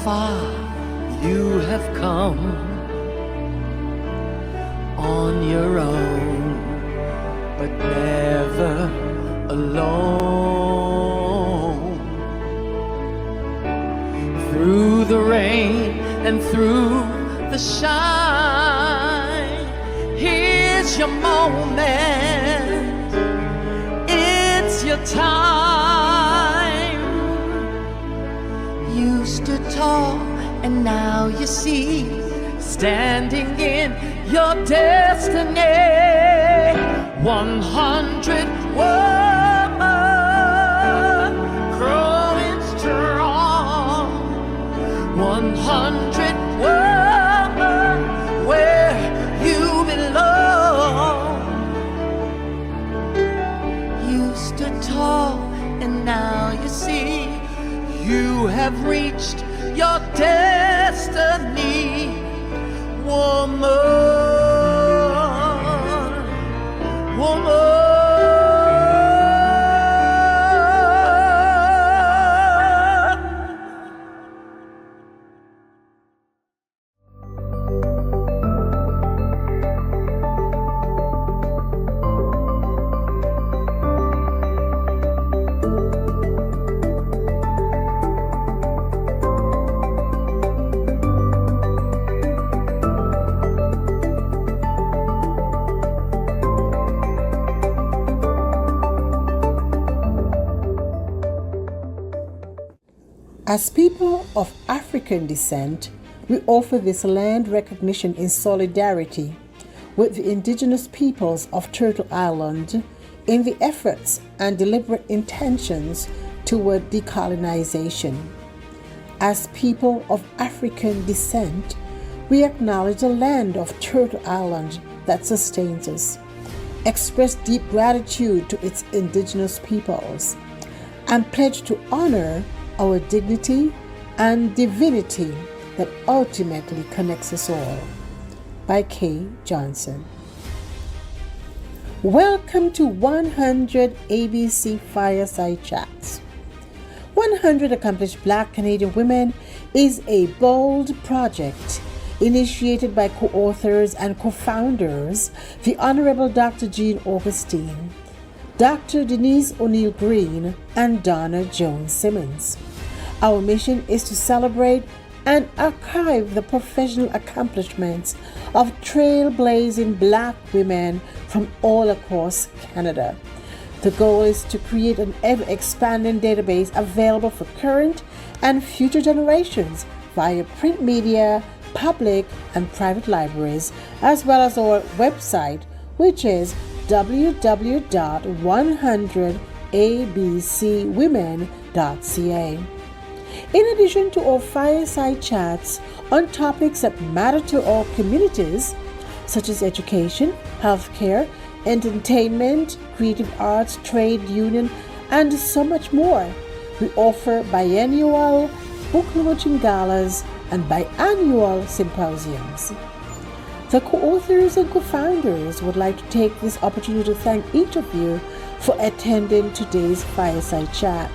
far you have come on your own, but never alone. Through the rain and through the shine, here's your moment, it's your time. You stood tall and now you see, standing in your destiny. 100 women growing strong. 100 women where you belong. You stood tall and now you see, you have reached your destiny. Woman, woman. As people of African descent, we offer this land recognition in solidarity with the indigenous peoples of Turtle Island in the efforts and deliberate intentions toward decolonization. As people of African descent, we acknowledge the land of Turtle Island that sustains us, express deep gratitude to its indigenous peoples, and pledge to honor our dignity and divinity that ultimately connects us all. By Kay Johnson. Welcome to 100 ABC Fireside Chats. 100 Accomplished Black Canadian Women is a bold project initiated by co-authors and co-founders, the Honorable Dr. Jean Augustine, Dr. Denise O'Neill Green, and Donna Jones Simmons. Our mission is to celebrate and archive the professional accomplishments of trailblazing Black women from all across Canada. The goal is to create an ever-expanding database available for current and future generations via print media, public and private libraries, as well as our website, which is www.100abcwomen.ca. In addition to our fireside chats on topics that matter to our communities, such as education, healthcare, entertainment, creative arts, trade union, and so much more, we offer biennial book launching galas and biannual symposiums. The co-authors and co-founders would like to take this opportunity to thank each of you for attending today's fireside chat.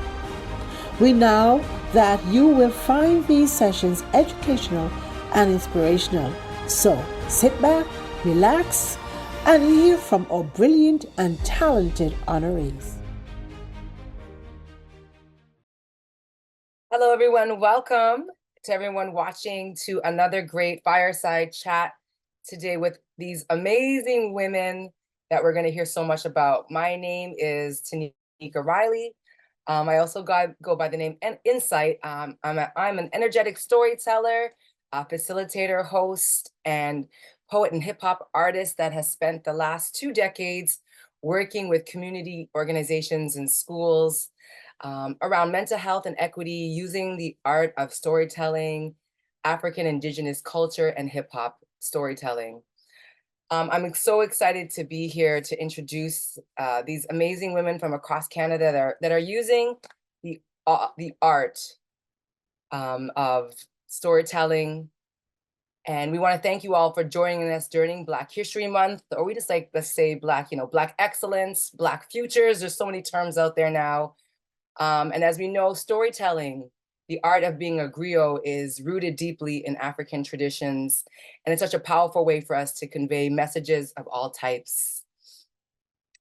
We know that you will find these sessions educational and inspirational. So sit back, relax, and hear from our brilliant and talented honorees. Hello, everyone. Welcome to everyone watching to another great fireside chat today with these amazing women that we're going to hear so much about. My name is Tanika Riley. I also go by the name Insight. I'm an energetic storyteller, facilitator, host, and poet and hip hop artist that has spent the last 2 decades working with community organizations and schools around mental health and equity, using the art of storytelling, African Indigenous culture, and hip hop storytelling. I'm so excited to be here to introduce these amazing women from across Canada that are using the art of storytelling. And we want to thank you all for joining us during Black History Month, or we just like, let's say Black excellence, Black futures. There's so many terms out there now. And as we know, storytelling The art of being a griot is rooted deeply in African traditions, and it's such a powerful way for us to convey messages of all types.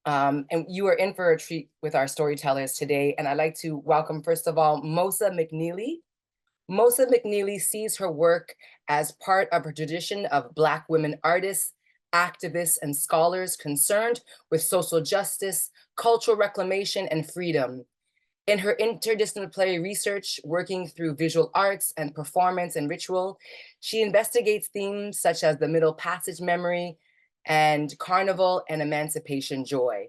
And you are in for a treat with our storytellers today, and I'd like to welcome, first of all, Mosa McNeely. Mosa McNeely sees her work as part of a tradition of Black women artists, activists, and scholars concerned with social justice, cultural reclamation, and freedom. In her interdisciplinary research, working through visual arts and performance and ritual, she investigates themes such as the Middle Passage memory and carnival and emancipation joy.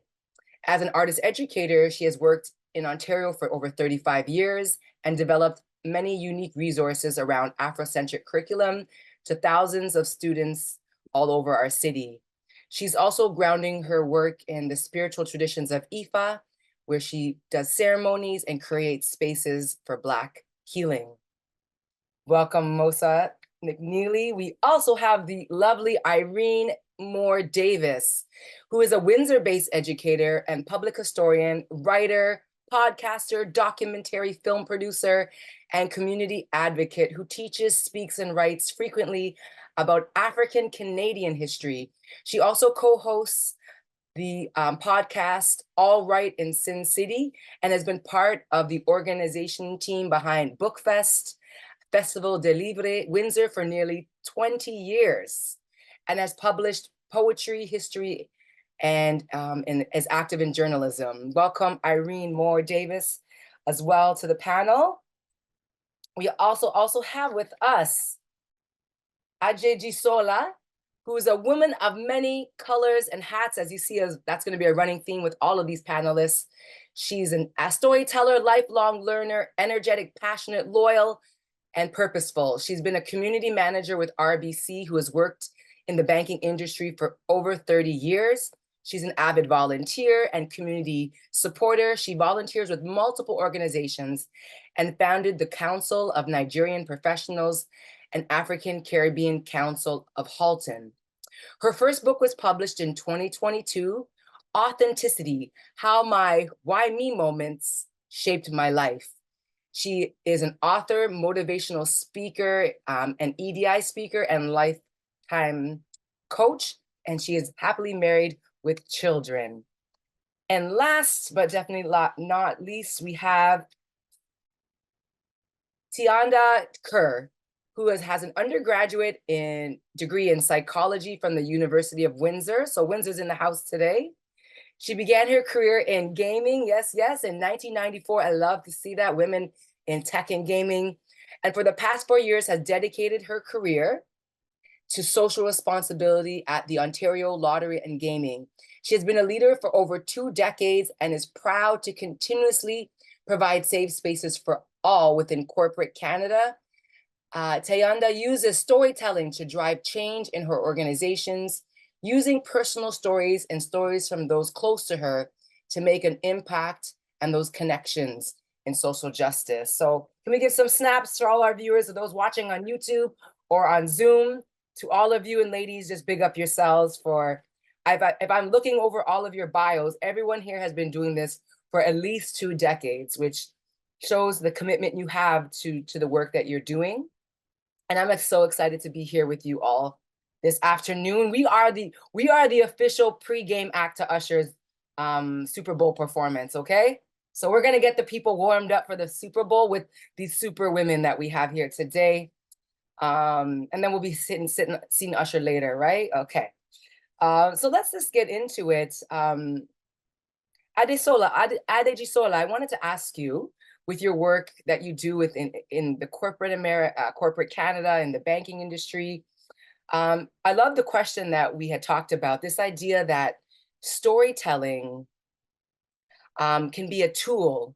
As an artist educator, she has worked in Ontario for over 35 years and developed many unique resources around Afrocentric curriculum to thousands of students all over our city. She's also grounding her work in the spiritual traditions of Ifa, where she does ceremonies and creates spaces for Black healing. Welcome, Mosa McNeely. We also have the lovely Irene Moore Davis, who is a Windsor-based educator and public historian, writer, podcaster, documentary film producer, and community advocate who teaches, speaks, and writes frequently about African Canadian history. She also co-hosts the podcast All Right in Sin City and has been part of the organization team behind Bookfest, Festival de Livre Windsor for nearly 20 years, and has published poetry, history, and is active in journalism. Welcome, Irene Moore Davis, as well to the panel. We also have with us Ajeji Sola, who is a woman of many colors and hats, as you see, that's going to be a running theme with all of these panelists. She's a storyteller, lifelong learner, energetic, passionate, loyal, and purposeful. She's been a community manager with RBC, who has worked in the banking industry for over 30 years. She's an avid volunteer and community supporter. She volunteers with multiple organizations and founded the Council of Nigerian Professionals and African Caribbean Council of Halton. Her first book was published in 2022, Authenticity: How My Why Me Moments Shaped My Life. She is an author, motivational speaker, an EDI speaker, and lifetime coach, and she is happily married with children. And last, but definitely not least, we have Tianda Kerr, who has an undergraduate degree in psychology from the University of Windsor. So Windsor's in the house today. She began her career in gaming, yes, in 1994. I love to see that, women in tech and gaming. And for the past 4 years has dedicated her career to social responsibility at the Ontario Lottery and Gaming. She has been a leader for over 2 decades and is proud to continuously provide safe spaces for all within corporate Canada. Tayanda uses storytelling to drive change in her organizations, using personal stories and stories from those close to her to make an impact and those connections in social justice. So can we give some snaps to all our viewers, of those watching on YouTube or on Zoom? To all of you, and ladies, just big up yourselves for, if I'm looking over all of your bios, everyone here has been doing this for at least 2 decades, which shows the commitment you have to the work that you're doing. And I'm so excited to be here with you all this afternoon. We are the official pre-game act to Usher's Super Bowl performance, okay? So we're gonna get the people warmed up for the Super Bowl with these super women that we have here today. And then we'll be seeing Usher later, right? Okay. So let's just get into it. Adejisola, I wanted to ask you, with your work that you do in the corporate Canada, in the banking industry, I love the question that we had talked about, this idea that storytelling can be a tool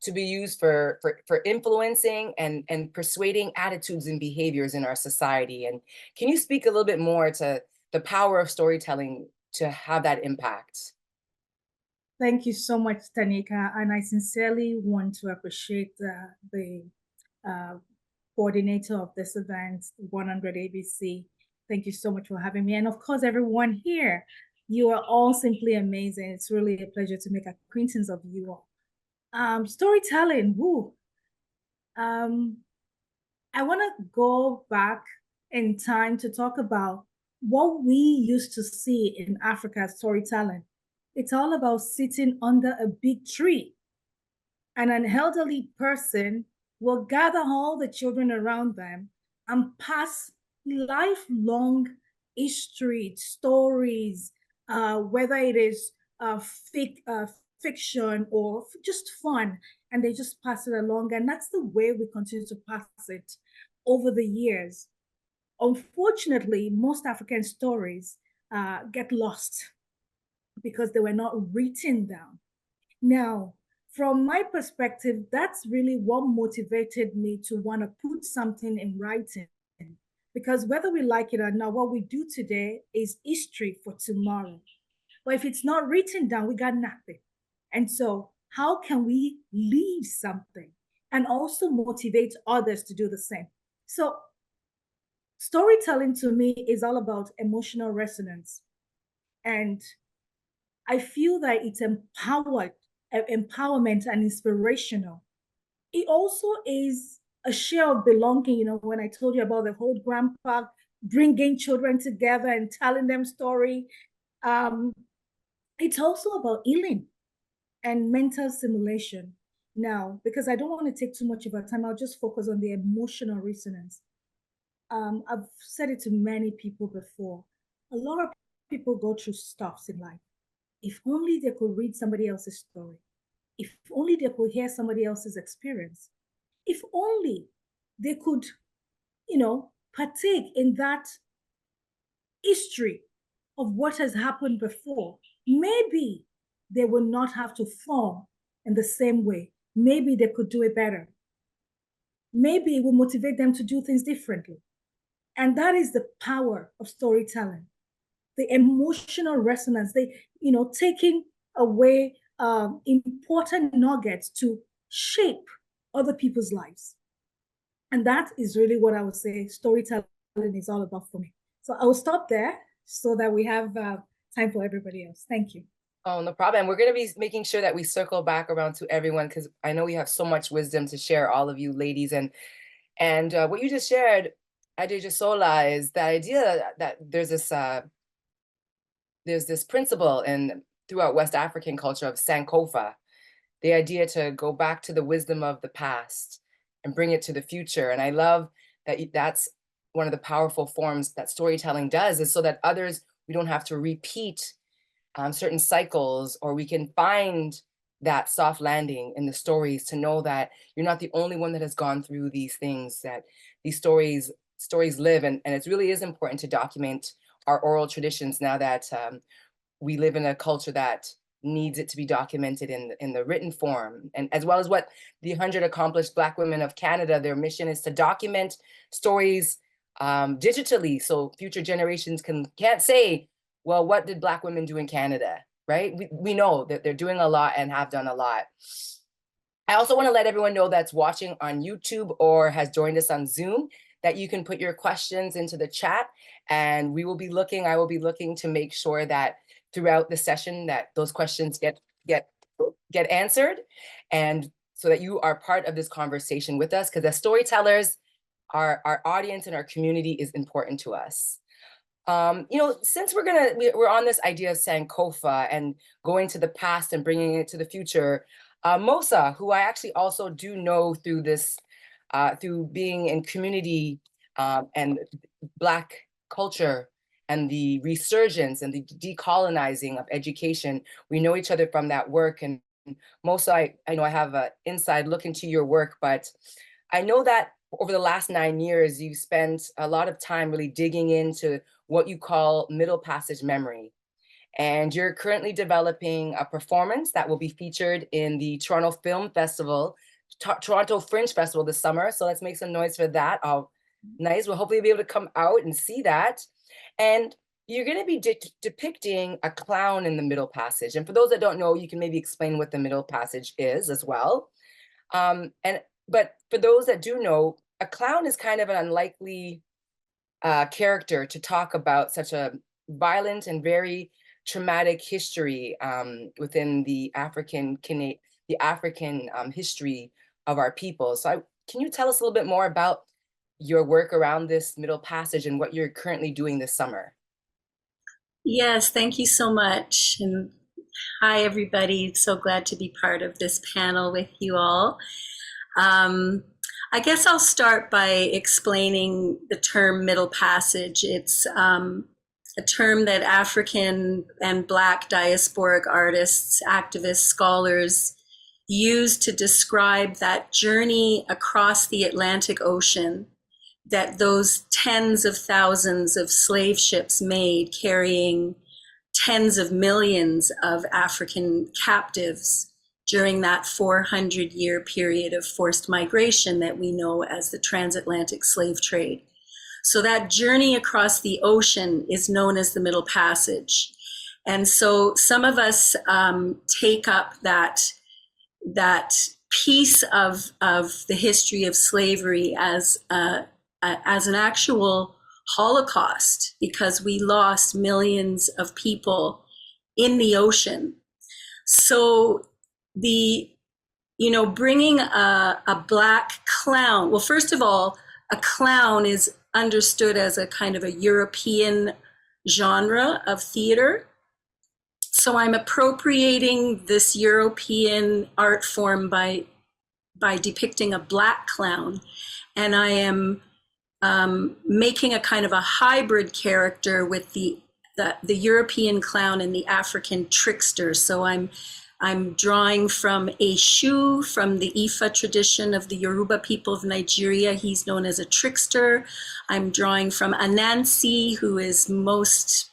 to be used for influencing and persuading attitudes and behaviors in our society. And can you speak a little bit more to the power of storytelling to have that impact? Thank you so much, Tanika. And I sincerely want to appreciate the coordinator of this event, 100 ABC. Thank you so much for having me. And of course, everyone here, you are all simply amazing. It's really a pleasure to make acquaintance of you all. Storytelling, woo. Um, I want to go back in time to talk about what we used to see in Africa storytelling. It's all about sitting under a big tree, and an elderly person will gather all the children around them and pass lifelong history, stories, whether it is fiction or just fun, and they just pass it along. And that's the way we continue to pass it over the years. Unfortunately, most African stories get lost because they were not written down. Now, from my perspective, that's really what motivated me to want to put something in writing. Because whether we like it or not, what we do today is history for tomorrow. But if it's not written down, we got nothing. And so, how can we leave something and also motivate others to do the same? So, storytelling to me is all about emotional resonance. And I feel that it's empowerment and inspirational. It also is a share of belonging. You know, when I told you about the whole grandpa bringing children together and telling them story, um, it's also about healing and mental simulation. Now, because I don't want to take too much of our time, I'll just focus on the emotional resonance. I've said it to many people before. A lot of people go through stuffs in life. If only they could read somebody else's story. If only they could hear somebody else's experience. If only they could, partake in that history of what has happened before, maybe they will not have to form in the same way. Maybe they could do it better. Maybe it will motivate them to do things differently. And that is the power of storytelling, the emotional resonance, taking away important nuggets to shape other people's lives. And that is really what I would say storytelling is all about for me. So I will stop there so that we have time for everybody else. Thank you. Oh, no problem. We're going to be making sure that we circle back around to everyone because I know we have so much wisdom to share, all of you ladies. And what you just shared, Adejosola, is the idea that there's this principle in throughout West African culture of Sankofa, the idea to go back to the wisdom of the past and bring it to the future. And I love that that's one of the powerful forms that storytelling does, is so that others, we don't have to repeat certain cycles, or we can find that soft landing in the stories to know that you're not the only one that has gone through these things, that these stories live. And it really is important to document our oral traditions now that we live in a culture that needs it to be documented in the written form. And as well as what the 100 Accomplished Black Women of Canada, their mission is to document stories digitally, so future generations can't say, well, what did Black women do in Canada, right? We know that they're doing a lot and have done a lot. I also want to let everyone know that's watching on YouTube or has joined us on Zoom that you can put your questions into the chat, and I will be looking to make sure that throughout the session that those questions get answered, and so that you are part of this conversation with us, because as storytellers, our audience and our community is important to us. Since we're on this idea of Sankofa and going to the past and bringing it to the future, Mosa, who I actually also do know through this, through being in community and Black culture and the resurgence and the decolonizing of education, we know each other from that work. And Mosa, I know I have an inside look into your work, but I know that over the last 9 years, you've spent a lot of time really digging into what you call Middle Passage memory. And you're currently developing a performance that will be featured in the Toronto Film Festival, Toronto Fringe Festival this summer. So let's make some noise for that. Nice. We'll hopefully be able to come out and see that. And you're going to be depicting a clown in the Middle Passage. And for those that don't know, you can maybe explain what the Middle Passage is as well. But for those that do know, a clown is kind of an unlikely character to talk about such a violent and very traumatic history within the African history of our people. So can you tell us a little bit more about your work around this Middle Passage and what you're currently doing this summer? Yes, thank you so much. And hi, everybody. So glad to be part of this panel with you all. I guess I'll start by explaining the term Middle Passage. It's a term that African and Black diasporic artists, activists, scholars use to describe that journey across the Atlantic Ocean that those tens of thousands of slave ships made, carrying tens of millions of African captives during that 400-year period of forced migration that we know as the transatlantic slave trade. So that journey across the ocean is known as the Middle Passage. And so some of us take up that piece of the history of slavery as an actual Holocaust, because we lost millions of people in the ocean. So bringing a Black clown, well, first of all, a clown is understood as a kind of a European genre of theater. So I'm appropriating this European art form by depicting a Black clown, and I am making a kind of a hybrid character with the European clown and the African trickster. So I'm drawing from Eshu, from the Ifa tradition of the Yoruba people of Nigeria. He's known as a trickster. I'm drawing from Anansi, who is most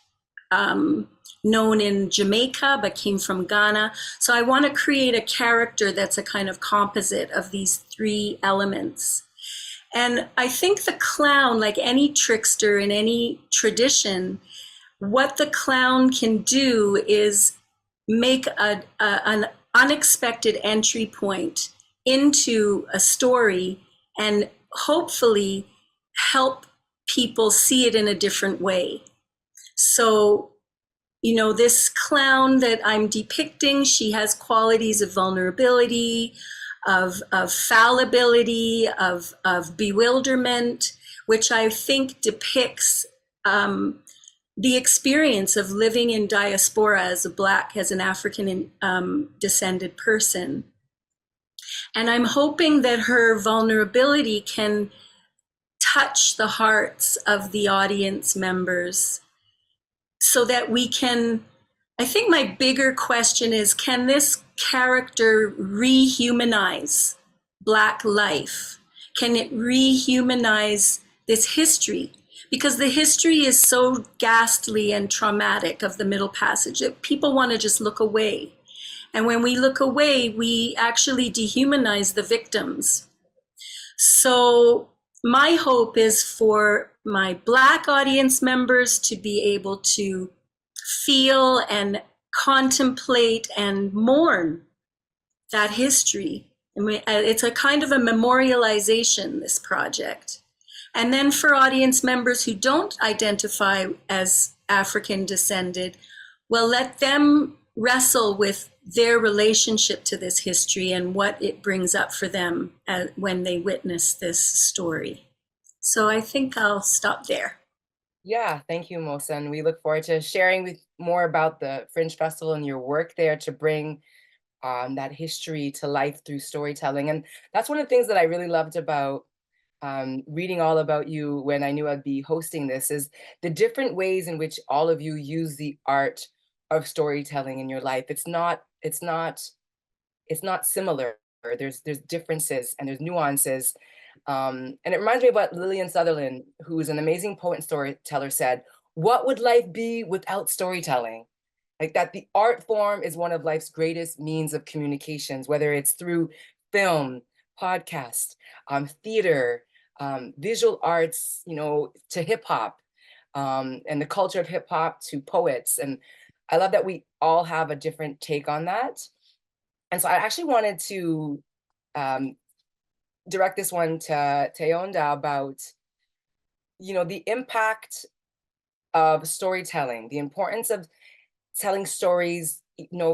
known in Jamaica, but came from Ghana. So I want to create a character that's a kind of composite of these three elements. And I think the clown, like any trickster in any tradition, what the clown can do is make an unexpected entry point into a story and hopefully help people see it in a different way. So, this clown that I'm depicting, she has qualities of vulnerability, of fallibility, of bewilderment, which I think depicts the experience of living in diaspora as an African descended person. And I'm hoping that her vulnerability can touch the hearts of the audience members so that we can, I think my bigger question is, can this character rehumanize Black life? Can it rehumanize this history? Because the history is so ghastly and traumatic of the Middle Passage that people want to just look away. And when we look away, we actually dehumanize the victims. So my hope is for my Black audience members to be able to feel and contemplate and mourn that history. I mean, it's a kind of a memorialization, this project. And then for audience members who don't identify as African descended, well, let them wrestle with their relationship to this history and what it brings up for them when they witness this story. So I think I'll stop there. Yeah, thank you, Mosa. And we look forward to sharing with more about the Fringe Festival and your work there to bring that history to life through storytelling. And that's one of the things that I really loved about reading all about you when I knew I'd be hosting this, is the different ways in which all of you use the art of storytelling in your life. It's not similar. There's differences and there's nuances. And it reminds me of what Lillian Sutherland, who is an amazing poet and storyteller, said: what would life be without storytelling? Like that the art form is one of life's greatest means of communications, whether it's through film, podcast, theater, visual arts, to hip hop, and the culture of hip hop, to poets. And I love that we all have a different take on that. And so I actually wanted to direct this one to Teonda about, the impact of storytelling, the importance of telling stories,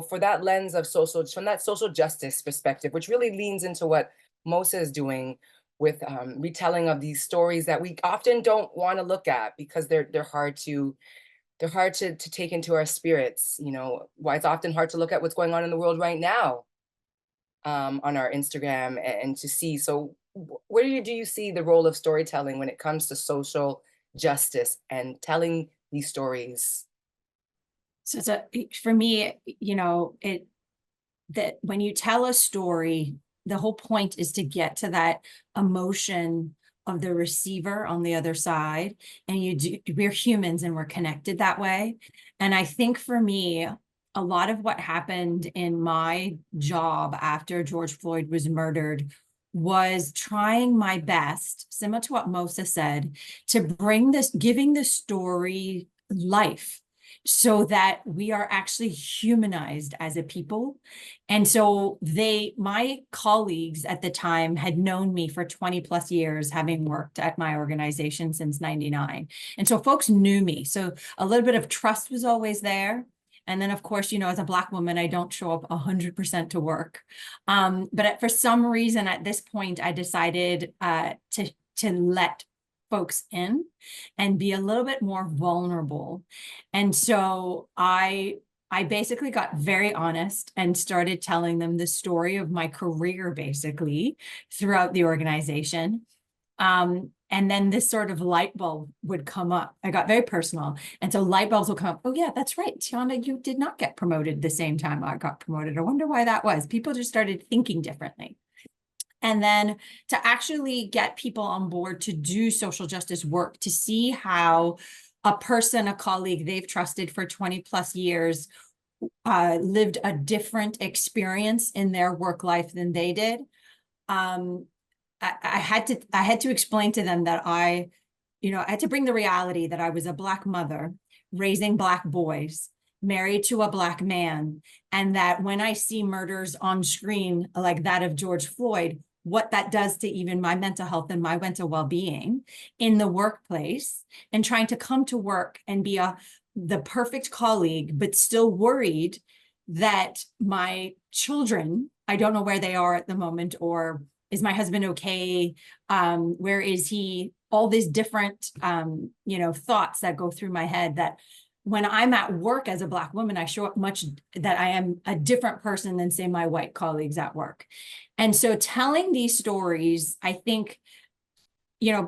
for that lens of from that social justice perspective, which really leans into what Mosa is doing with retelling of these stories that we often don't want to look at because they're hard to take into our spirits. You know, why it's often hard to look at what's going on in the world right now on our Instagram and to see. So where do you see the role of storytelling when it comes to social justice and telling these stories? So for me, you know, that when you tell a story, the whole point is to get to that emotion of the receiver on the other side. And we're humans and we're connected that way. And I think for me, a lot of what happened in my job after George Floyd was murdered was trying my best, similar to what Mosa said, to giving the story life so that we are actually humanized as a people. And so my colleagues at the time had known me for 20 plus years, having worked at my organization since 99. And so folks knew me. So a little bit of trust was always there. And then, of course, you know, as a Black woman, I don't show up 100% to work. But for some reason, at this point, I decided to let folks in and be a little bit more vulnerable. And so I basically got very honest and started telling them the story of my career, basically, throughout the organization. And then this sort of light bulb would come up. I got very personal. And so light bulbs will come up. Oh yeah, that's right. Tiana, you did not get promoted the same time I got promoted. I wonder why that was. People just started thinking differently. And then to actually get people on board to do social justice work, to see how a person, a colleague they've trusted for 20 plus years lived a different experience in their work life than they did. I had to explain to them that I had to bring the reality that I was a Black mother raising Black boys, married to a Black man, and that when I see murders on screen like that of George Floyd, what that does to even my mental health and my mental well-being in the workplace, and trying to come to work and be the perfect colleague, but still worried that my children, I don't know where they are at the moment, or is my husband okay? Where is he? All these different, thoughts that go through my head, that when I'm at work as a Black woman, I show up much that I am a different person than, say, my white colleagues at work. And so telling these stories, I think,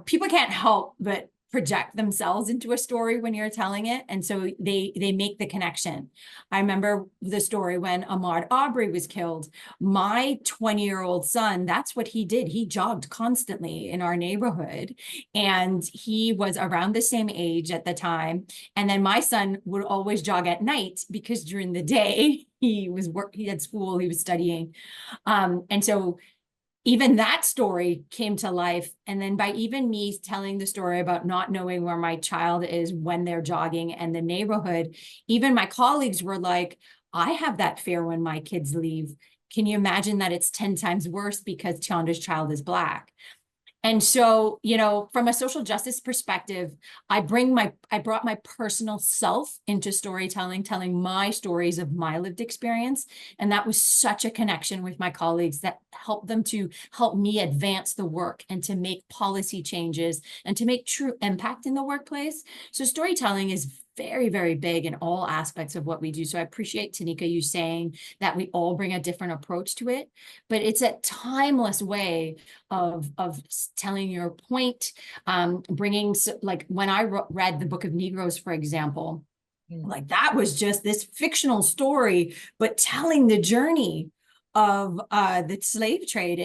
people can't help but project themselves into a story when you're telling it. And so they make the connection. I remember the story when Ahmaud Arbery was killed. My 20-year-old son, that's what he did. He jogged constantly in our neighborhood, and he was around the same age at the time. And then my son would always jog at night because during the day he had school, he was studying. And so even that story came to life. And then by even me telling the story about not knowing where my child is when they're jogging and the neighborhood, even my colleagues were like, I have that fear when my kids leave. Can you imagine that it's 10 times worse because Tianda's child is Black? And so, from a social justice perspective, I brought my personal self into storytelling, telling my stories of my lived experience. And that was such a connection with my colleagues that helped them to help me advance the work and to make policy changes and to make true impact in the workplace. So storytelling is very, very big in all aspects of what we do. So I appreciate, Tanika, you saying that we all bring a different approach to it, but it's a timeless way of telling your point, bringing, like when I read the Book of Negroes, for example, like that was just this fictional story, but telling the journey of the slave trade.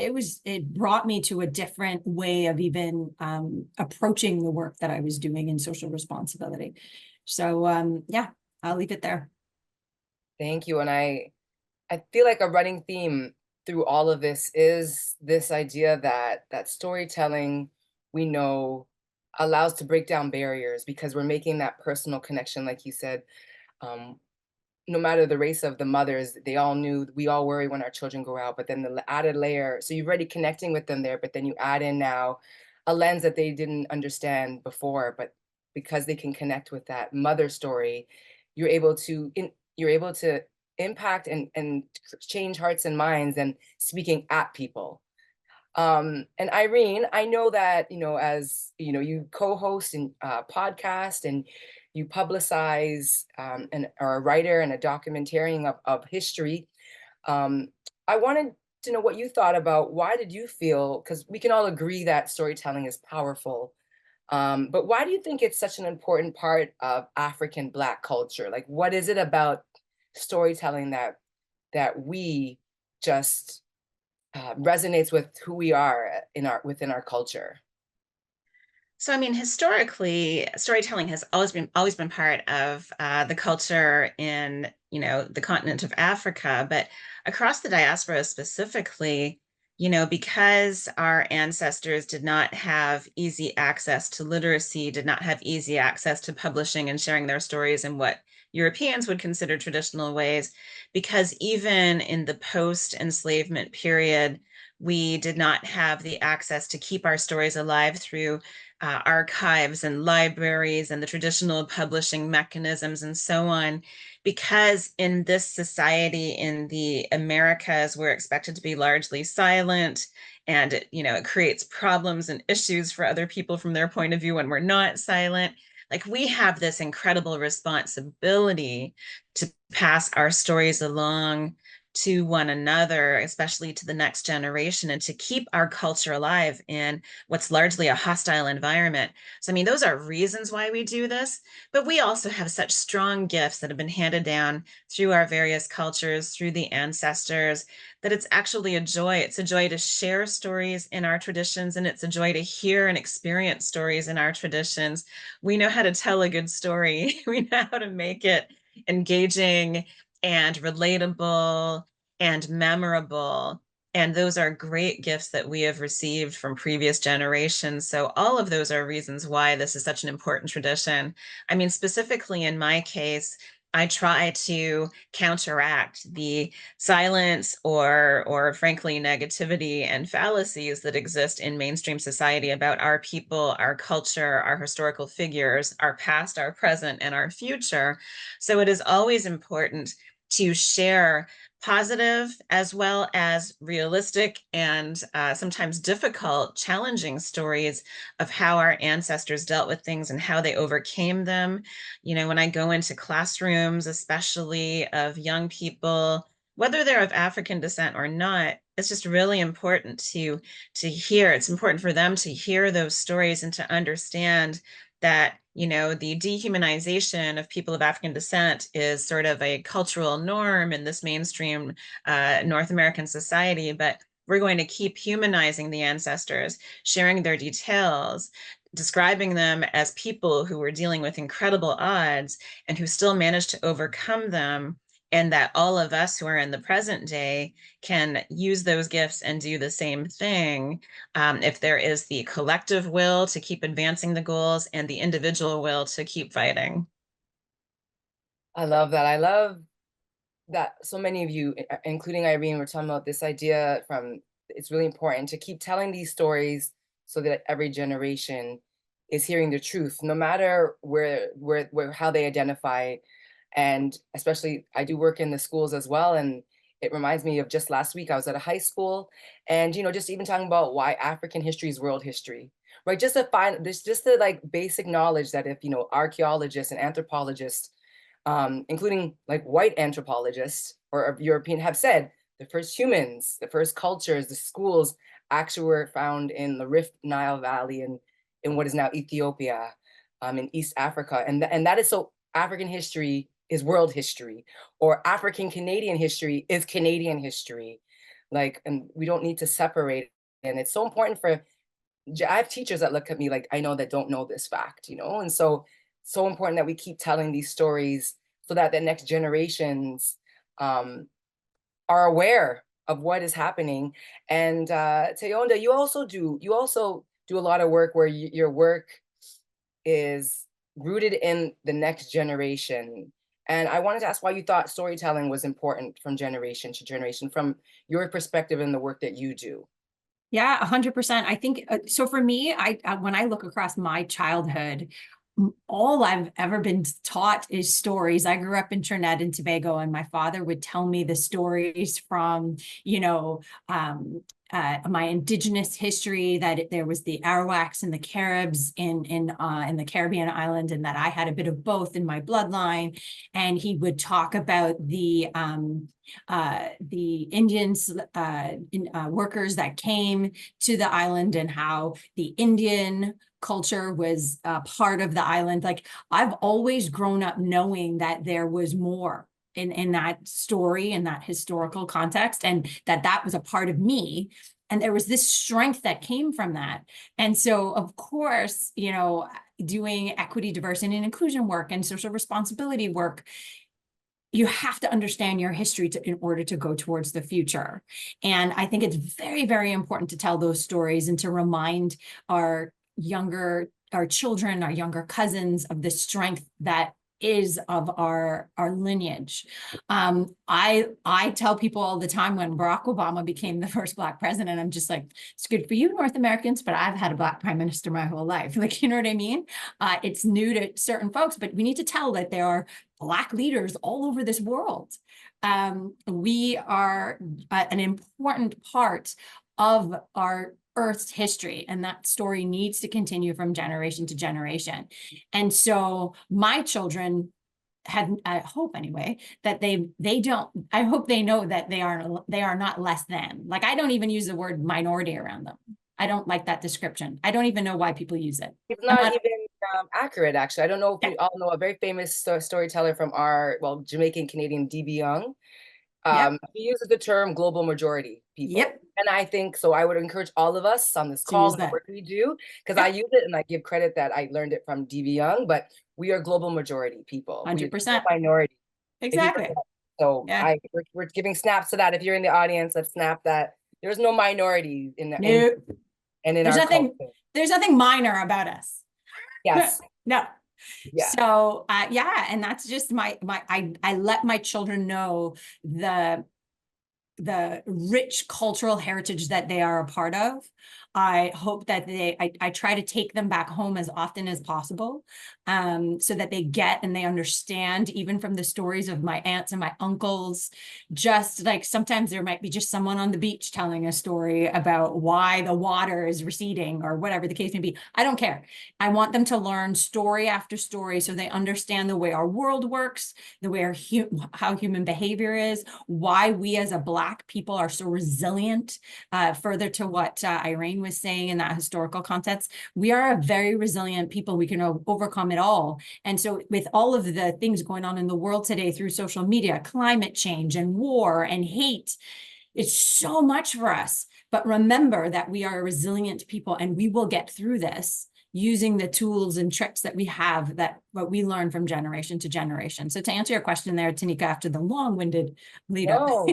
It brought me to a different way of even approaching the work that I was doing in social responsibility. So yeah, I'll leave it there. Thank you. And I feel like a running theme through all of this is this idea that storytelling, we know, allows to break down barriers because we're making that personal connection, like you said. No matter the race of the mothers, we all worry when our children go out, but then the added layer, so you're already connecting with them there, but then you add in now a lens that they didn't understand before, but because they can connect with that mother story, you're able to impact and change hearts and minds and speaking at people. And Irene, I know that, as you co-host and podcast, and you publicize, and are a writer and a documentarian of history. I wanted to know what you thought about, why did you feel, because we can all agree that storytelling is powerful, but why do you think it's such an important part of African Black culture? Like, what is it about storytelling that we just resonates with who we are within our culture? So, I mean, historically, storytelling has always been part of the culture in, the continent of Africa, but across the diaspora specifically, because our ancestors did not have easy access to literacy, did not have easy access to publishing and sharing their stories in what Europeans would consider traditional ways, because even in the post-enslavement period, we did not have the access to keep our stories alive through archives and libraries and the traditional publishing mechanisms and so on, because in this society in the Americas, we're expected to be largely silent, and it creates problems and issues for other people from their point of view when we're not silent. Like, we have this incredible responsibility to pass our stories along to one another, especially to the next generation, and to keep our culture alive in what's largely a hostile environment. So, I mean, those are reasons why we do this, but we also have such strong gifts that have been handed down through our various cultures, through the ancestors, that it's actually a joy. It's a joy to share stories in our traditions, and it's a joy to hear and experience stories in our traditions. We know how to tell a good story. We know how to make it engaging and relatable and memorable. And those are great gifts that we have received from previous generations. So all of those are reasons why this is such an important tradition. I mean, specifically in my case, I try to counteract the silence or frankly negativity and fallacies that exist in mainstream society about our people, our culture, our historical figures, our past, our present, and our future. So it is always important to share positive as well as realistic and sometimes difficult, challenging stories of how our ancestors dealt with things and how they overcame them. When I go into classrooms, especially of young people, whether they're of African descent or not, it's just really important to hear. It's important for them to hear those stories and to understand that the dehumanization of people of African descent is sort of a cultural norm in this mainstream North American society, but we're going to keep humanizing the ancestors, sharing their details, describing them as people who were dealing with incredible odds and who still managed to overcome them, and that all of us who are in the present day can use those gifts and do the same thing, if there is the collective will to keep advancing the goals and the individual will to keep fighting. I love that. I love that so many of you, including Irene, were talking about this idea from, it's really important to keep telling these stories so that every generation is hearing the truth, no matter where how they identify. And especially, I do work in the schools as well, and it reminds me of just last week I was at a high school, and just even talking about why African history is world history, right? Just to find this, just the like basic knowledge that if archaeologists and anthropologists, including like white anthropologists or European, have said the first humans, the first cultures, the schools actually were found in the Rift Nile Valley in what is now Ethiopia, in East Africa. And that is, so African history is world history, or African Canadian history is Canadian history. Like, and we don't need to separate. And it's so important I have teachers that look at me like I know that don't know this fact, and so important that we keep telling these stories so that the next generations are aware of what is happening. And Tayonda, you also do a lot of work where your work is rooted in the next generation. And I wanted to ask why you thought storytelling was important from generation to generation, from your perspective in the work that you do. Yeah, 100%. I think so. For me, when I look across my childhood, all I've ever been taught is stories. I grew up in Trinidad and Tobago, and my father would tell me the stories from, my indigenous history, that there was the Arawaks and the Caribs in the Caribbean island, and that I had a bit of both in my bloodline. And he would talk about the Indians, workers that came to the island, and how the Indian culture was part of the island. Like, I've always grown up knowing that there was more in that story, in that historical context, and that was a part of me. And there was this strength that came from that. And so, of course, doing equity, diversity, and inclusion work and social responsibility work, you have to understand your history in order to go towards the future. And I think it's very, very important to tell those stories and to remind our children, our younger cousins, of the strength that is of our lineage. I tell people all the time, when Barack Obama became the first Black president, I'm just like, it's good for you, North Americans, but I've had a Black prime minister my whole life. Like, you know what I mean? It's new to certain folks, but we need to tell that there are Black leaders all over this world. We are an important part of our Earth's history, and that story needs to continue from generation to generation. And so my children I hope anyway, that I hope they know that they are not less than. Like, I don't even use the word minority around them. I don't like that description. I don't even know why people use it. It's not even accurate, actually. I don't know if we all know a very famous storyteller from our, Jamaican Canadian D.B. Young. He uses the term global majority people. Yep. And I think so. I would encourage all of us on this call, the work we do, because I use it and I give credit that I learned it from D.B. Young, but we are global majority people. 100%. Minority. Exactly. So we're giving snaps to that. If you're in the audience, let's snap that. There's no minority in that. Nope. And in there's our nothing. culture. There's nothing minor about us. Yes. No. Yeah. So and that's just I let my children know the rich cultural heritage that they are a part of. I hope that I try to take them back home as often as possible, so that they get and they understand, even from the stories of my aunts and my uncles. Just like, sometimes there might be just someone on the beach telling a story about why the water is receding, or whatever the case may be. I don't care. I want them to learn story after story, so they understand the way our world works, the way how human behavior is, why we as a Black people are so resilient. Further to what Irene was saying in that historical context, we are a very resilient people. We can overcome it all. And so, with all of the things going on in the world today through social media, climate change and war and hate, it's so much for us. But remember that we are a resilient people, and we will get through this using the tools and tricks that we have, that what we learn from generation to generation. So, to answer your question there, Tanika, after the long-winded lead up,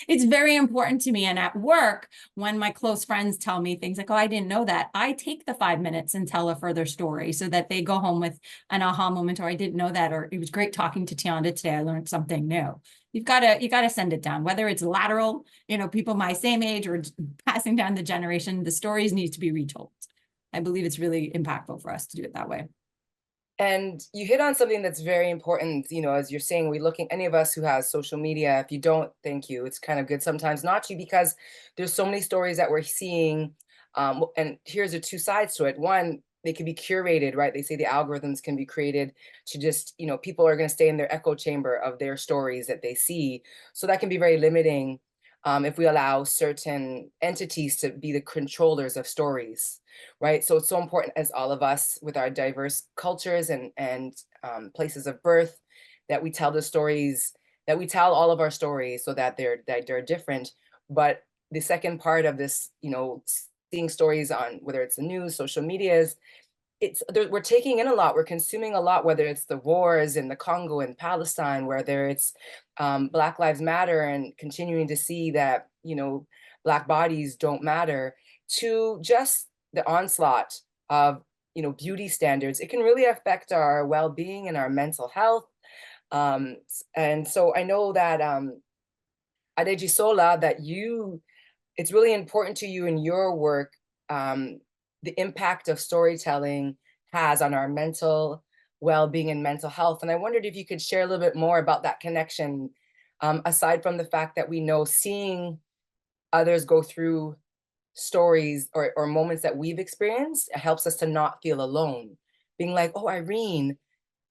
it's very important to me. And at work, when my close friends tell me things like, oh, I didn't know that, I take the 5 minutes and tell a further story, so that they go home with an aha moment, or I didn't know that, or it was great talking to Tianda today, I learned something new. You got to send it down, whether it's lateral, people my same age, or passing down the generation. The stories need to be retold. I believe it's really impactful for us to do it that way. And you hit on something that's very important, as you're saying, we're looking, any of us who has social media, if you don't, thank you. It's kind of good sometimes not to, because there's so many stories that we're seeing. And here's the two sides to it. One, they can be curated, right? They say the algorithms can be created to just, people are going to stay in their echo chamber of their stories that they see. So that can be very limiting if we allow certain entities to be the controllers of stories, right? So it's so important, as all of us with our diverse cultures and places of birth, that we tell the stories, that we tell all of our stories, so that they're different. But the second part of this, seeing stories on, whether it's the news, social medias, we're taking in a lot, we're consuming a lot, whether it's the wars in the Congo and Palestine, whether it's Black Lives Matter, and continuing to see that, Black bodies don't matter, to just the onslaught of, beauty standards. It can really affect our well-being and our mental health. And so I know that Adejisola, that it's really important to you in your work, the impact of storytelling has on our mental well-being and mental health. And I wondered if you could share a little bit more about that connection, aside from the fact that we know seeing others go through stories or moments that we've experienced, it helps us to not feel alone. Being like, oh, Irene,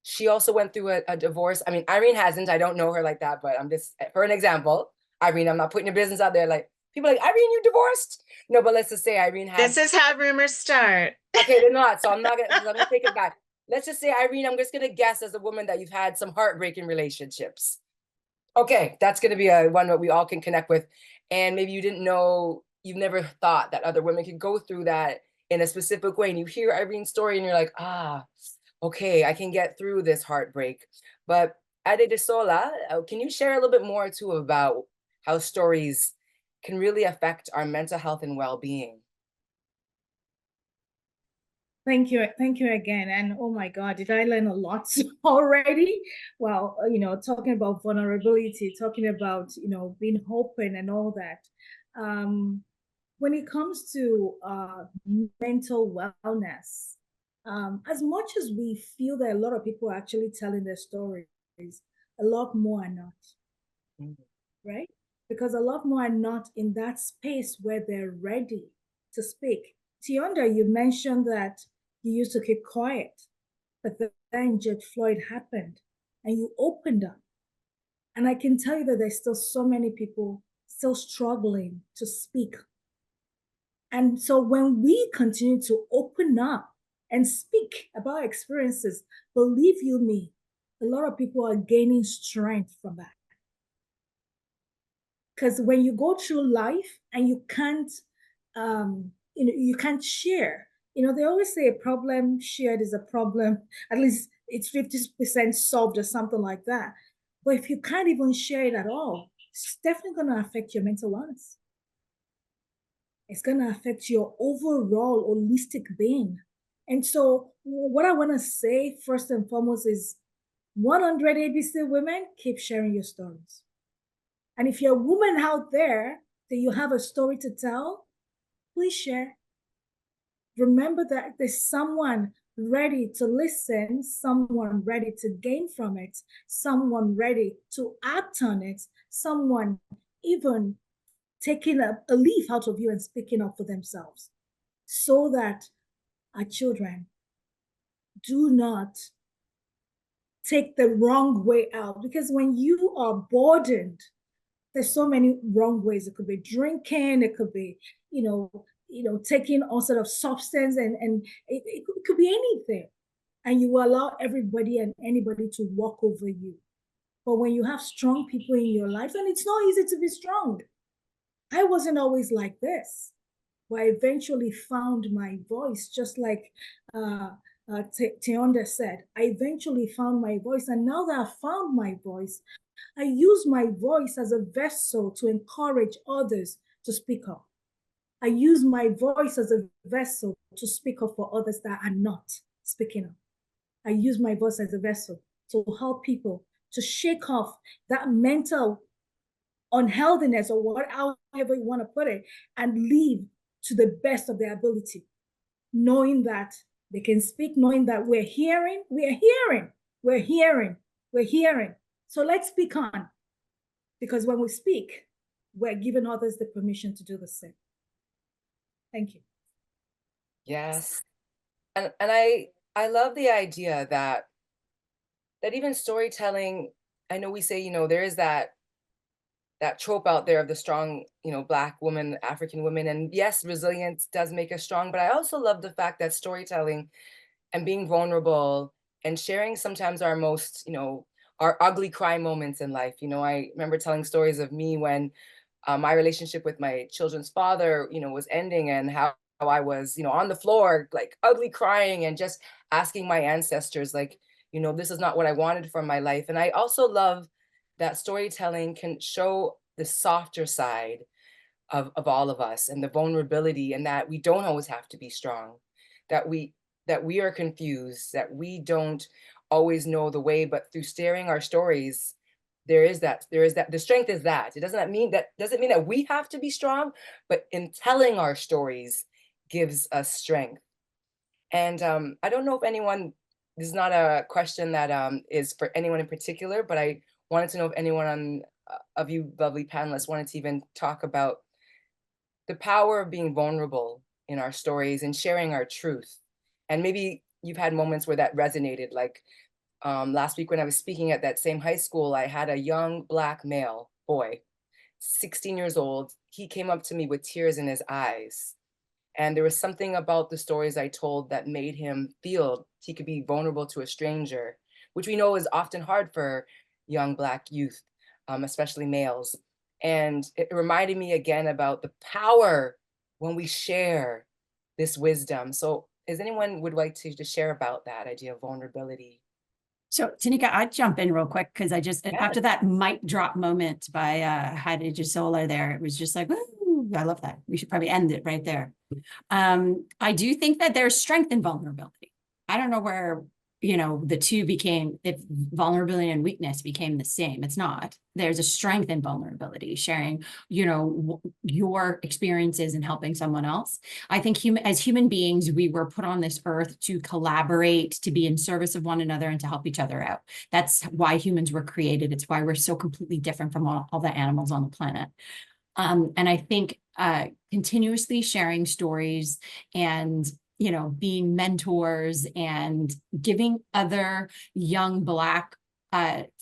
she also went through a divorce. I mean, Irene hasn't, I don't know her like that, but I'm just, for an example, Irene, I'm not putting your business out there. Like, people are like, Irene, you divorced? No, but let's just say Irene had. This is how rumors start. Okay, they're not. So I'm gonna take it back. Let's just say, Irene, I'm just gonna guess as a woman that you've had some heartbreaking relationships. Okay, that's gonna be a one that we all can connect with. And maybe you didn't know, you've never thought that other women could go through that in a specific way. And you hear Irene's story and you're like, ah, okay, I can get through this heartbreak. But Ade de Sola, can you share a little bit more too about how stories can really affect our mental health and well-being? Thank you again. And oh my God, did I learn a lot already? Well, talking about vulnerability, talking about, being open and all that. When it comes to mental wellness, as much as we feel that a lot of people are actually telling their stories, a lot more are not, right? Because a lot more are not in that space where they're ready to speak. Tionda, you mentioned that you used to keep quiet, but then George Floyd happened and you opened up. And I can tell you that there's still so many people still struggling to speak. And so when we continue to open up and speak about experiences, believe you me, a lot of people are gaining strength from that. Because when you go through life and you can't, you can't share. They always say a problem shared is a problem. At least it's 50% solved or something like that. But if you can't even share it at all, it's definitely going to affect your mental wellness. It's going to affect your overall holistic being. And so what I want to say first and foremost is 100 ABC women, keep sharing your stories. And if you're a woman out there that you have a story to tell, please share. Remember that there's someone ready to listen, someone ready to gain from it, someone ready to act on it, someone even taking a leaf out of you and speaking up for themselves, so that our children do not take the wrong way out. Because when you are burdened, there's so many wrong ways. It could be drinking, it could be, taking all sort of substance, and it could be anything. And you allow everybody and anybody to walk over you. But when you have strong people in your life, and it's not easy to be strong. I wasn't always like this, but I eventually found my voice, just like Teonda said. I eventually found my voice. And now that I found my voice, I use my voice as a vessel to encourage others to speak up. I use my voice as a vessel to speak up for others that are not speaking up. I use my voice as a vessel to help people to shake off that mental unhealthiness, or however you want to put it, and live to the best of their ability, knowing that they can speak, knowing that we're hearing. So let's speak on, because when we speak, we're giving others the permission to do the same. Thank you. Yes. And I love the idea that even storytelling, I know we say, there is that trope out there of the strong, Black woman, African women. And yes, resilience does make us strong. But I also love the fact that storytelling and being vulnerable and sharing sometimes our most, our ugly cry moments in life. I remember telling stories of me when my relationship with my children's father, was ending, and how I was, on the floor, like ugly crying, and just asking my ancestors, like, this is not what I wanted from my life. And I also love that storytelling can show the softer side of all of us, and the vulnerability, and that we don't always have to be strong, that we are confused, that we don't always know the way, but through sharing our stories, there is that the strength is that. It doesn't mean that we have to be strong, but in telling our stories gives us strength. And I don't know if anyone, this is not a question that is for anyone in particular, but I wanted to know if anyone of you lovely panelists wanted to even talk about the power of being vulnerable in our stories and sharing our truth. And maybe you've had moments where that resonated, like last week when I was speaking at that same high school, I had a young Black male boy, 16 years old. He came up to me with tears in his eyes. And there was something about the stories I told that made him feel he could be vulnerable to a stranger, which we know is often hard for young Black youth, especially males. And it reminded me again about the power when we share this wisdom. So, is anyone would like to share about that idea of vulnerability? So Tanika, I'd jump in real quick because I just, Yes. after that mic drop moment by Heidi Solar there, it was just like, woo, I love that. We should probably end it right there. I do think that there's strength in vulnerability. I don't know where, the two became, if vulnerability and weakness became the same. It's not. There's a strength in vulnerability, sharing, your experiences and helping someone else. I think as human beings, we were put on this earth to collaborate, to be in service of one another and to help each other out. That's why humans were created. It's why we're so completely different from all the animals on the planet. And I think continuously sharing stories and, being mentors and giving other young Black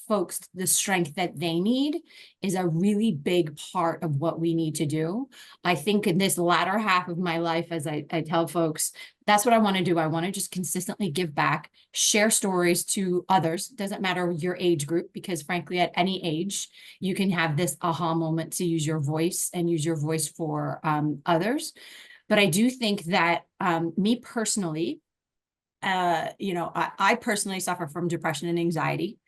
folks the strength that they need is a really big part of what we need to do. I think in this latter half of my life, as I tell folks, that's what I want to do. I want to just consistently give back, share stories to others. Doesn't matter your age group, because frankly, at any age, you can have this aha moment to use your voice and use your voice for others. But I do think that me personally, I personally suffer from depression and anxiety.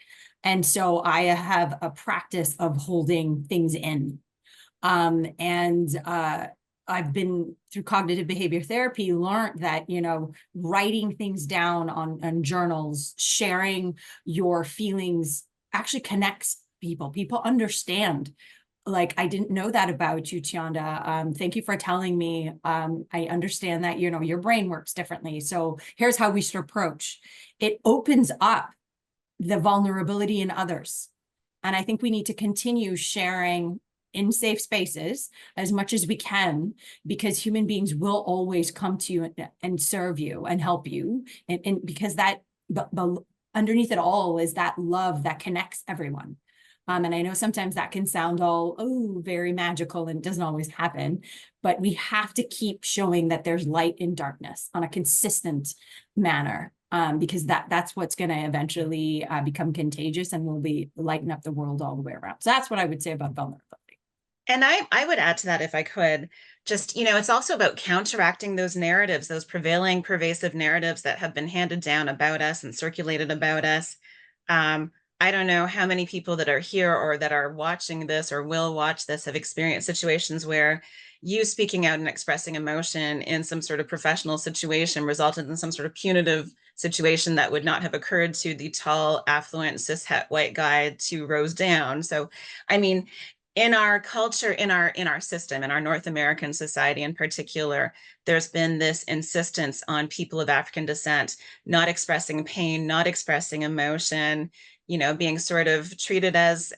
And so I have a practice of holding things in. I've been through cognitive behavior therapy, learned that, writing things down on journals, sharing your feelings actually connects people. People understand. Like, I didn't know that about you, Tianda. Thank you for telling me. I understand that, your brain works differently. So here's how we should approach. It opens up the vulnerability in others. And I think we need to continue sharing in safe spaces as much as we can, because human beings will always come to you and serve you and help you. And because that, the underneath it all is that love that connects everyone. And I know sometimes that can sound all, very magical, and it doesn't always happen, but we have to keep showing that there's light in darkness on a consistent manner, because that's what's going to eventually become contagious and will be lighten up the world all the way around. So that's what I would say about vulnerability. And I would add to that, if I could, just, it's also about counteracting those narratives, those prevailing, pervasive narratives that have been handed down about us and circulated about us. I don't know how many people that are here or that are watching this or will watch this have experienced situations where you speaking out and expressing emotion in some sort of professional situation resulted in some sort of punitive situation that would not have occurred to the tall, affluent, cishet white guy 2 rows down. So, I mean, in our culture, in our system, in our North American society in particular, there's been this insistence on people of African descent not expressing pain, not expressing emotion, being sort of treated as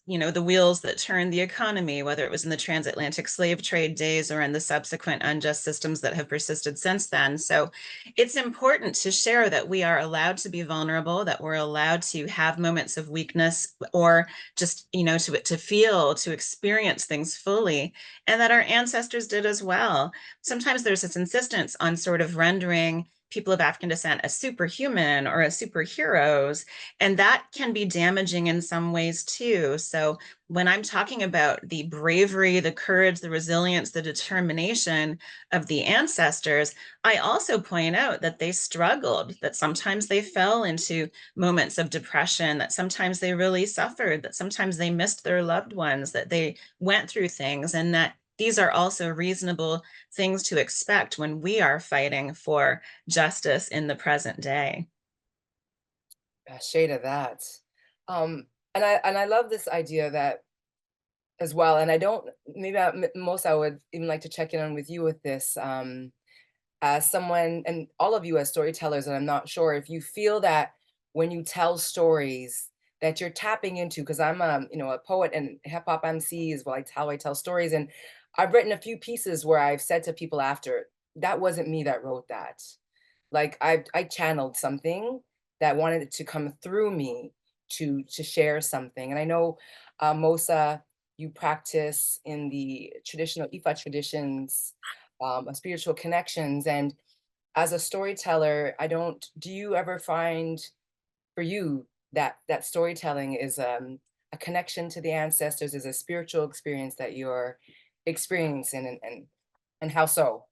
the wheels that turn the economy, whether it was in the transatlantic slave trade days or in the subsequent unjust systems that have persisted since then. So it's important to share that we are allowed to be vulnerable, that we're allowed to have moments of weakness, or just, to feel, to experience things fully, and that our ancestors did as well. Sometimes there's this insistence on sort of rendering people of African descent as superhuman or as superheroes, and that can be damaging in some ways too. So when I'm talking about the bravery, the courage, the resilience, the determination of the ancestors, I also point out that they struggled, that sometimes they fell into moments of depression, that sometimes they really suffered, that sometimes they missed their loved ones, that they went through things, and that these are also reasonable things to expect when we are fighting for justice in the present day. A shade of that. And I love this idea that as well. And I don't, maybe most I would even like to check in on with you with this, as someone, and all of you as storytellers, and I'm not sure if you feel that when you tell stories that you're tapping into, because I'm a poet and hip hop MC is how I tell stories, and I've written a few pieces where I've said to people after, that wasn't me that wrote that. Like I channeled something that wanted it to come through me to share something. And I know, Mosa, you practice in the traditional Ifa traditions, spiritual connections. And as a storyteller, do you ever find for you that storytelling is a connection to the ancestors, is a spiritual experience that you're experiencing, and how so?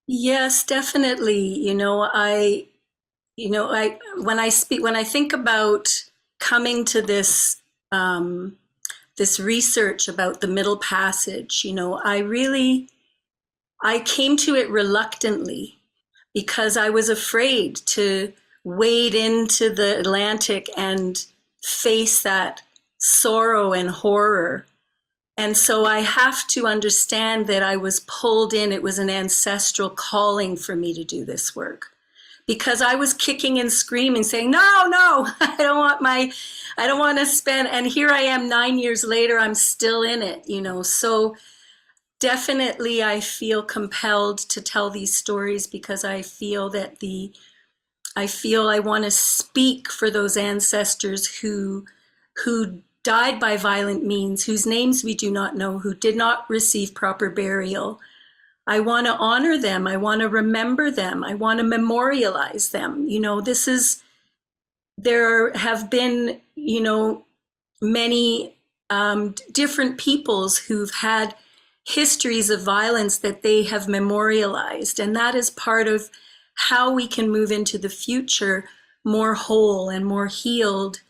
Yes, definitely. When I think about coming to this, this research about the Middle Passage, I came to it reluctantly because I was afraid to wade into the Atlantic and face that sorrow and horror. And so I have to understand that I was pulled in. It was an ancestral calling for me to do this work because I was kicking and screaming, saying, no, no, I don't want to spend. And here I am 9 years later, I'm still in it, So definitely I feel compelled to tell these stories because I feel I want to speak for those ancestors who died by violent means, whose names we do not know, who did not receive proper burial. I want to honor them. I want to remember them. I want to memorialize them. There have been, many different peoples who've had histories of violence that they have memorialized. And that is part of how we can move into the future more whole and more healed,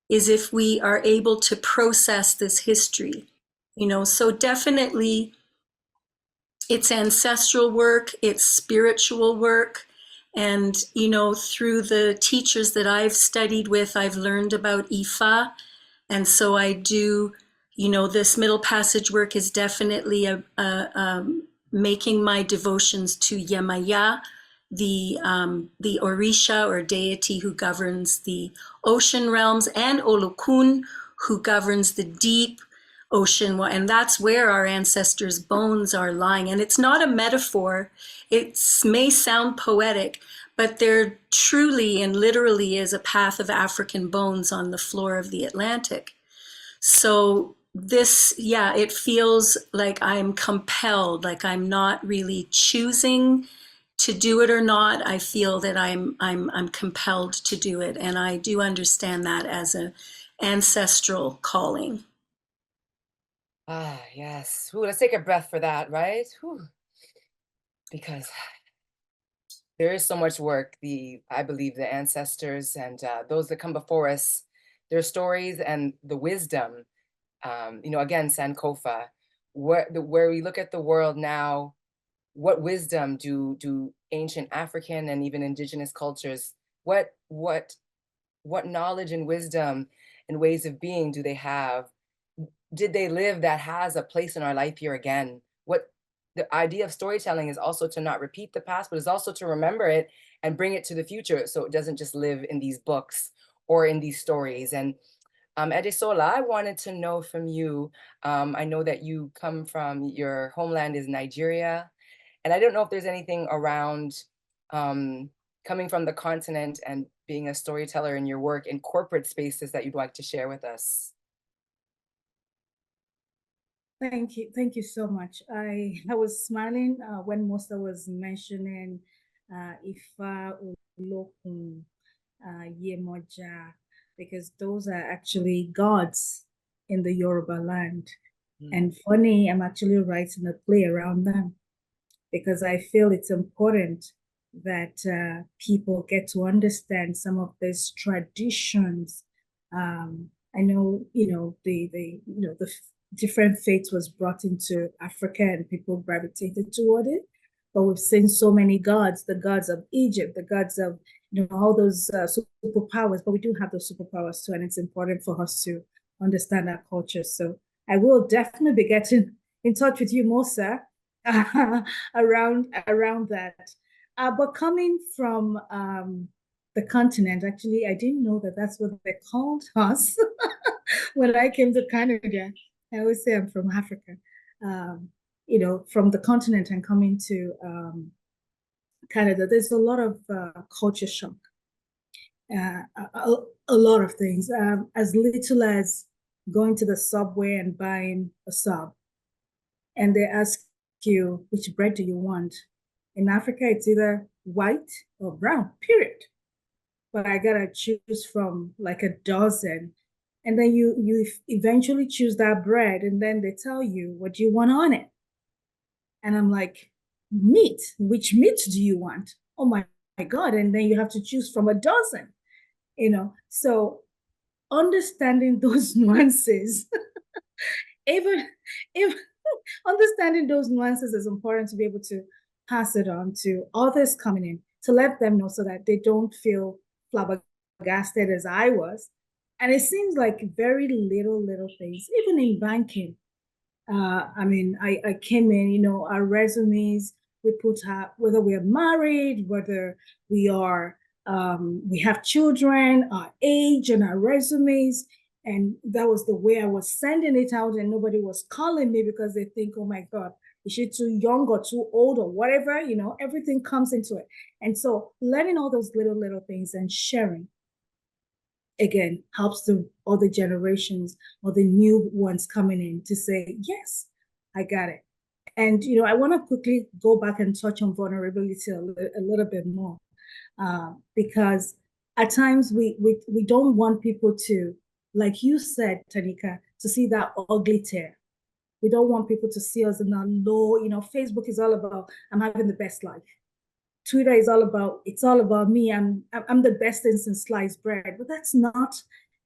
is if we are able to process this history. So definitely it's ancestral work, it's spiritual work. And, through the teachers that I've studied with, I've learned about Ifa. And so I do, this Middle Passage work is definitely making my devotions to Yemaya, the Orisha or deity who governs the ocean realms, and Olokun, who governs the deep ocean. And that's where our ancestors' bones are lying. And it's not a metaphor. It may sound poetic, but there truly and literally is a path of African bones on the floor of the Atlantic. So it feels like I'm compelled, like I'm not really choosing to do it or not. I feel that I'm compelled to do it, and I do understand that as an ancestral calling. Ah, yes. Ooh, let's take a breath for that, right? Whew. Because there is so much work. I believe the ancestors and those that come before us, their stories and the wisdom. Again, Sankofa, where we look at the world now, what wisdom do ancient African and even indigenous cultures, what knowledge and wisdom and ways of being do they have? Did they live that has a place in our life here again? What the idea of storytelling is also to not repeat the past, but is also to remember it and bring it to the future, so it doesn't just live in these books or in these stories. And Edisola, I wanted to know from you. I know that you come from, your homeland is Nigeria, and I don't know if there's anything around coming from the continent and being a storyteller in your work in corporate spaces that you'd like to share with us. Thank you so much. I was smiling when Mosa was mentioning Ifa, Olokun, Yemoja, because those are actually gods in the Yoruba land. And funny, I'm actually writing a play around them because I feel it's important that people get to understand some of these traditions. I know, the different faiths was brought into Africa and people gravitated toward it. But we've seen so many gods, the gods of Egypt, the gods of, all those superpowers, but we do have those superpowers too. And it's important for us to understand our culture. So I will definitely be getting in touch with you, Mosa, around that. But coming from the continent, actually, I didn't know that that's what they called us when I came to Canada. I always say I'm from Africa. from the continent and coming to Canada, there's a lot of culture shock. A lot of things, as little as going to the subway and buying a sub, and they ask you, which bread do you want? In Africa, it's either white or brown, period. But I gotta choose from like a dozen. And then you eventually choose that bread, and then they tell you, what do you want on it? And I'm like, meat. Which meat do you want? Oh my God. And then you have to choose from a dozen, So understanding those nuances, even understanding those nuances is important to be able to pass it on to others coming in, to let them know so that they don't feel flabbergasted as I was. And it seems like very little things, even in banking. I came in, our resumes, we put out whether we are married, whether we are, we have children, our age and our resumes. And that was the way I was sending it out, and nobody was calling me because they think, oh my God, is she too young or too old or whatever, everything comes into it. And so learning all those little things and sharing, again, helps the other generations or the new ones coming in to say, yes, I got it. And, I want to quickly go back and touch on vulnerability a little bit more, because at times we don't want people to, like you said, Tanika, to see that ugly tear. We don't want people to see us in a low, Facebook is all about, I'm having the best life. Twitter is it's all about me. I'm the best thing since sliced bread, but that's not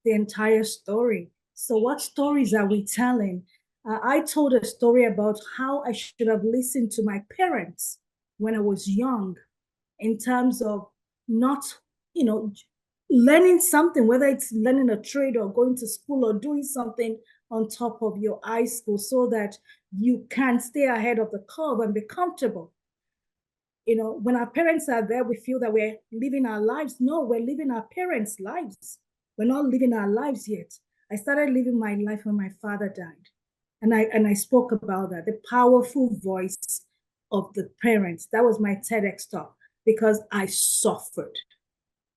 the entire story. So what stories are we telling? I told a story about how I should have listened to my parents when I was young, in terms of not, learning something, whether it's learning a trade or going to school or doing something on top of your high school, so that you can stay ahead of the curve and be comfortable. When our parents are there, we feel that we're living our lives. No, we're living our parents' lives. We're not living our lives yet. I started living my life when my father died. And I spoke about that, the powerful voice of the parents. That was my TEDx talk, because I suffered.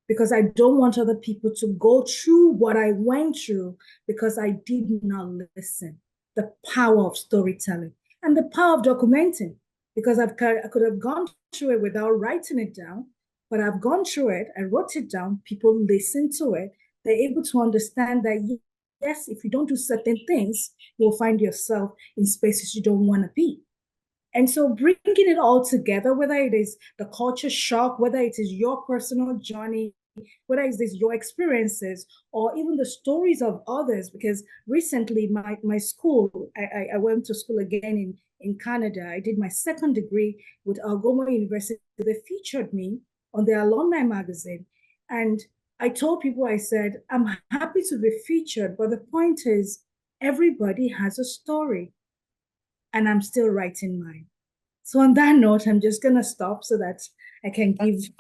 Because I don't want other people to go through what I went through, because I did not listen. The power of storytelling and the power of documenting, because I could have gone through it without writing it down, but I've gone through it. I wrote it down. People listen to it. They're able to understand that, yes, if you don't do certain things, you'll find yourself in spaces you don't want to be. And so bringing it all together, whether it is the culture shock, whether it is your personal journey, whether it is your experiences, or even the stories of others, because recently my school, I went to school again in Canada. I did my second degree with Algoma University. They featured me on their alumni magazine. And I told people, I said, I'm happy to be featured, but the point is, everybody has a story, and I'm still writing mine. So on that note, I'm just going to stop so that I can give.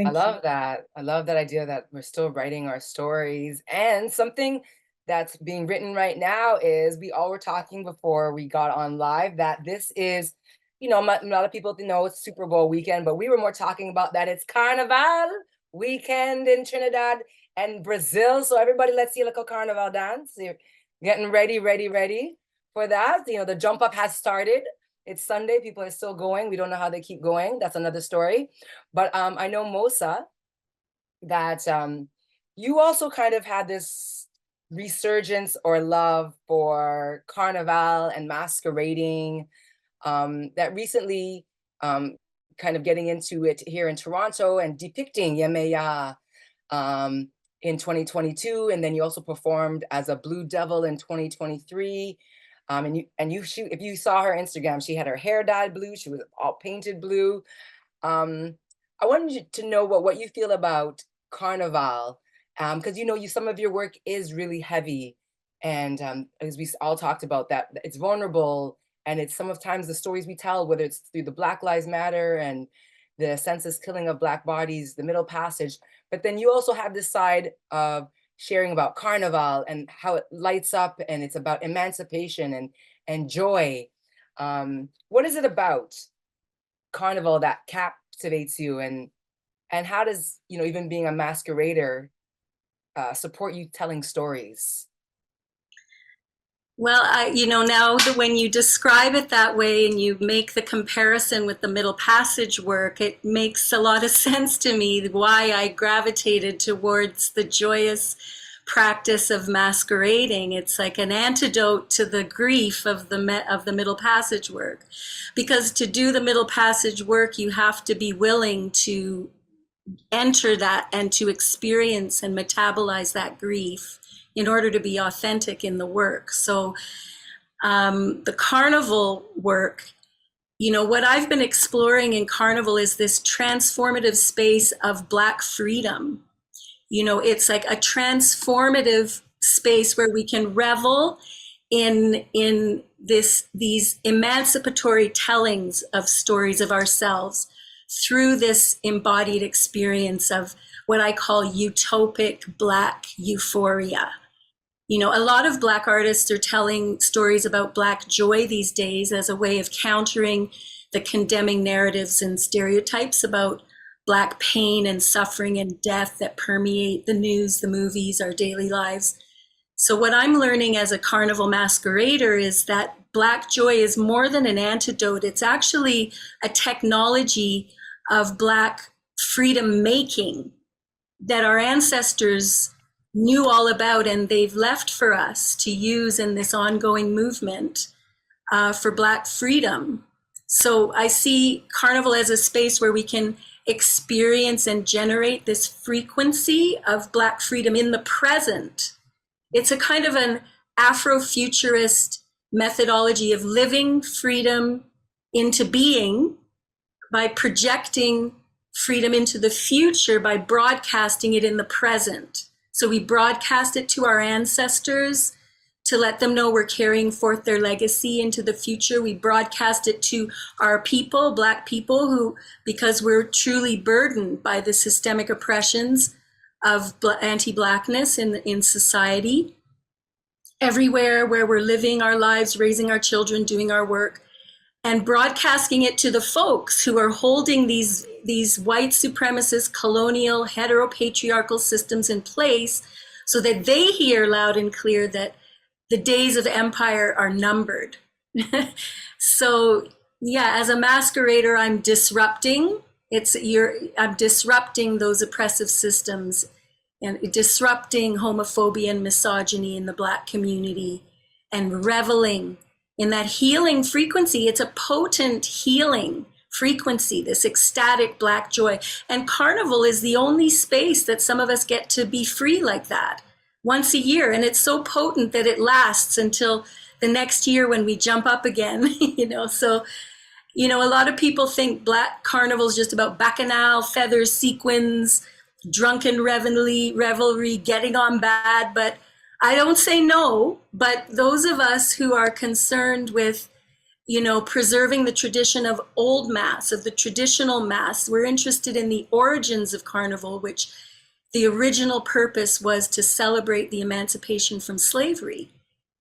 I love that. I love that idea that we're still writing our stories. And something that's being written right now is, we all were talking before we got on live that this is, a lot of people know it's Super Bowl weekend, but we were more talking about that it's Carnival weekend in Trinidad and Brazil. So everybody, let's see a little Carnival dance. You're getting ready for that. The jump up has started. It's Sunday. People are still going. We don't know how they keep going. That's another story. But I know, Mosa, that you also kind of had this resurgence or love for Carnival and masquerading, that recently kind of getting into it here in Toronto and depicting Yemeya in 2022. And then you also performed as a Blue Devil in 2023. If you saw her Instagram, she had her hair dyed blue. She was all painted blue. I wanted you to know what you feel about Carnival, because some of your work is really heavy, and as we all talked about, that it's vulnerable, and it's sometimes the stories we tell, whether it's through the Black Lives Matter and the senseless killing of Black bodies, the Middle Passage, but then you also have this side of sharing about Carnival and how it lights up, and it's about emancipation and joy. What is it about Carnival that captivates you, and how does, you know, even being a masquerader support you telling stories? Well, now that when you describe it that way and you make the comparison with the Middle Passage work, it makes a lot of sense to me why I gravitated towards the joyous practice of masquerading. It's like an antidote to the grief of the Middle Passage work, because to do the Middle Passage work, you have to be willing to enter that and to experience and metabolize that grief in order to be authentic in the work. So the Carnival work, what I've been exploring in Carnival is this transformative space of Black freedom. It's like a transformative space where we can revel in these emancipatory tellings of stories of ourselves through this embodied experience of what I call utopic Black euphoria. A lot of Black artists are telling stories about Black joy these days as a way of countering the condemning narratives and stereotypes about Black pain and suffering and death that permeate the news, the movies, our daily lives. So what I'm learning as a Carnival masquerader is that Black joy is more than an antidote. It's actually a technology of Black freedom making that our ancestors knew all about, and they've left for us to use in this ongoing movement for Black freedom. So I see Carnival as a space where we can experience and generate this frequency of Black freedom in the present. It's a kind of an Afrofuturist methodology of living freedom into being by projecting freedom into the future by broadcasting it in the present. So we broadcast it to our ancestors to let them know we're carrying forth their legacy into the future. We broadcast it to our people, Black people, who, because we're truly burdened by the systemic oppressions of anti-Blackness in society. Everywhere where we're living our lives, raising our children, doing our work, and broadcasting it to the folks who are holding these white supremacist, colonial, heteropatriarchal systems in place so that they hear loud and clear that the days of empire are numbered. So yeah, as a masquerader, I'm disrupting. I'm disrupting those oppressive systems and disrupting homophobia and misogyny in the Black community and reveling in that healing frequency. It's a potent healing frequency, this ecstatic Black joy. And Carnival is the only space that some of us get to be free like that once a year. And it's so potent that it lasts until the next year when we jump up again, So, a lot of people think Black Carnival is just about bacchanal, feathers, sequins, drunken revelry, getting on bad, but I don't say no. But those of us who are concerned with, preserving the tradition of old Mass, of the traditional Mass, we're interested in the origins of Carnival, which the original purpose was to celebrate the emancipation from slavery.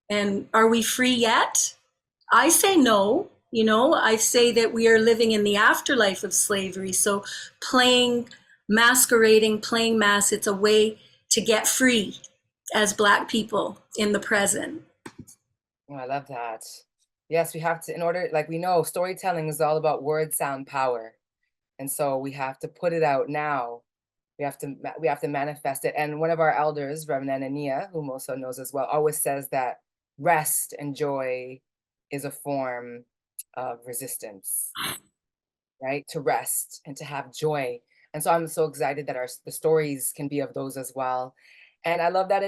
And are we free yet? I say no. I say that we are living in the afterlife of slavery. So masquerading, playing Mass, it's a way to get free as Black people in the present. Oh, I love that. Yes, we have to, in order, like we know, storytelling is all about word, sound, power. And so we have to put it out now. We have to manifest it. And one of our elders, Reverend Anania, whom also knows as well, always says that rest and joy is a form of resistance, right? To rest and to have joy. And so I'm so excited that the stories can be of those as well. And I love that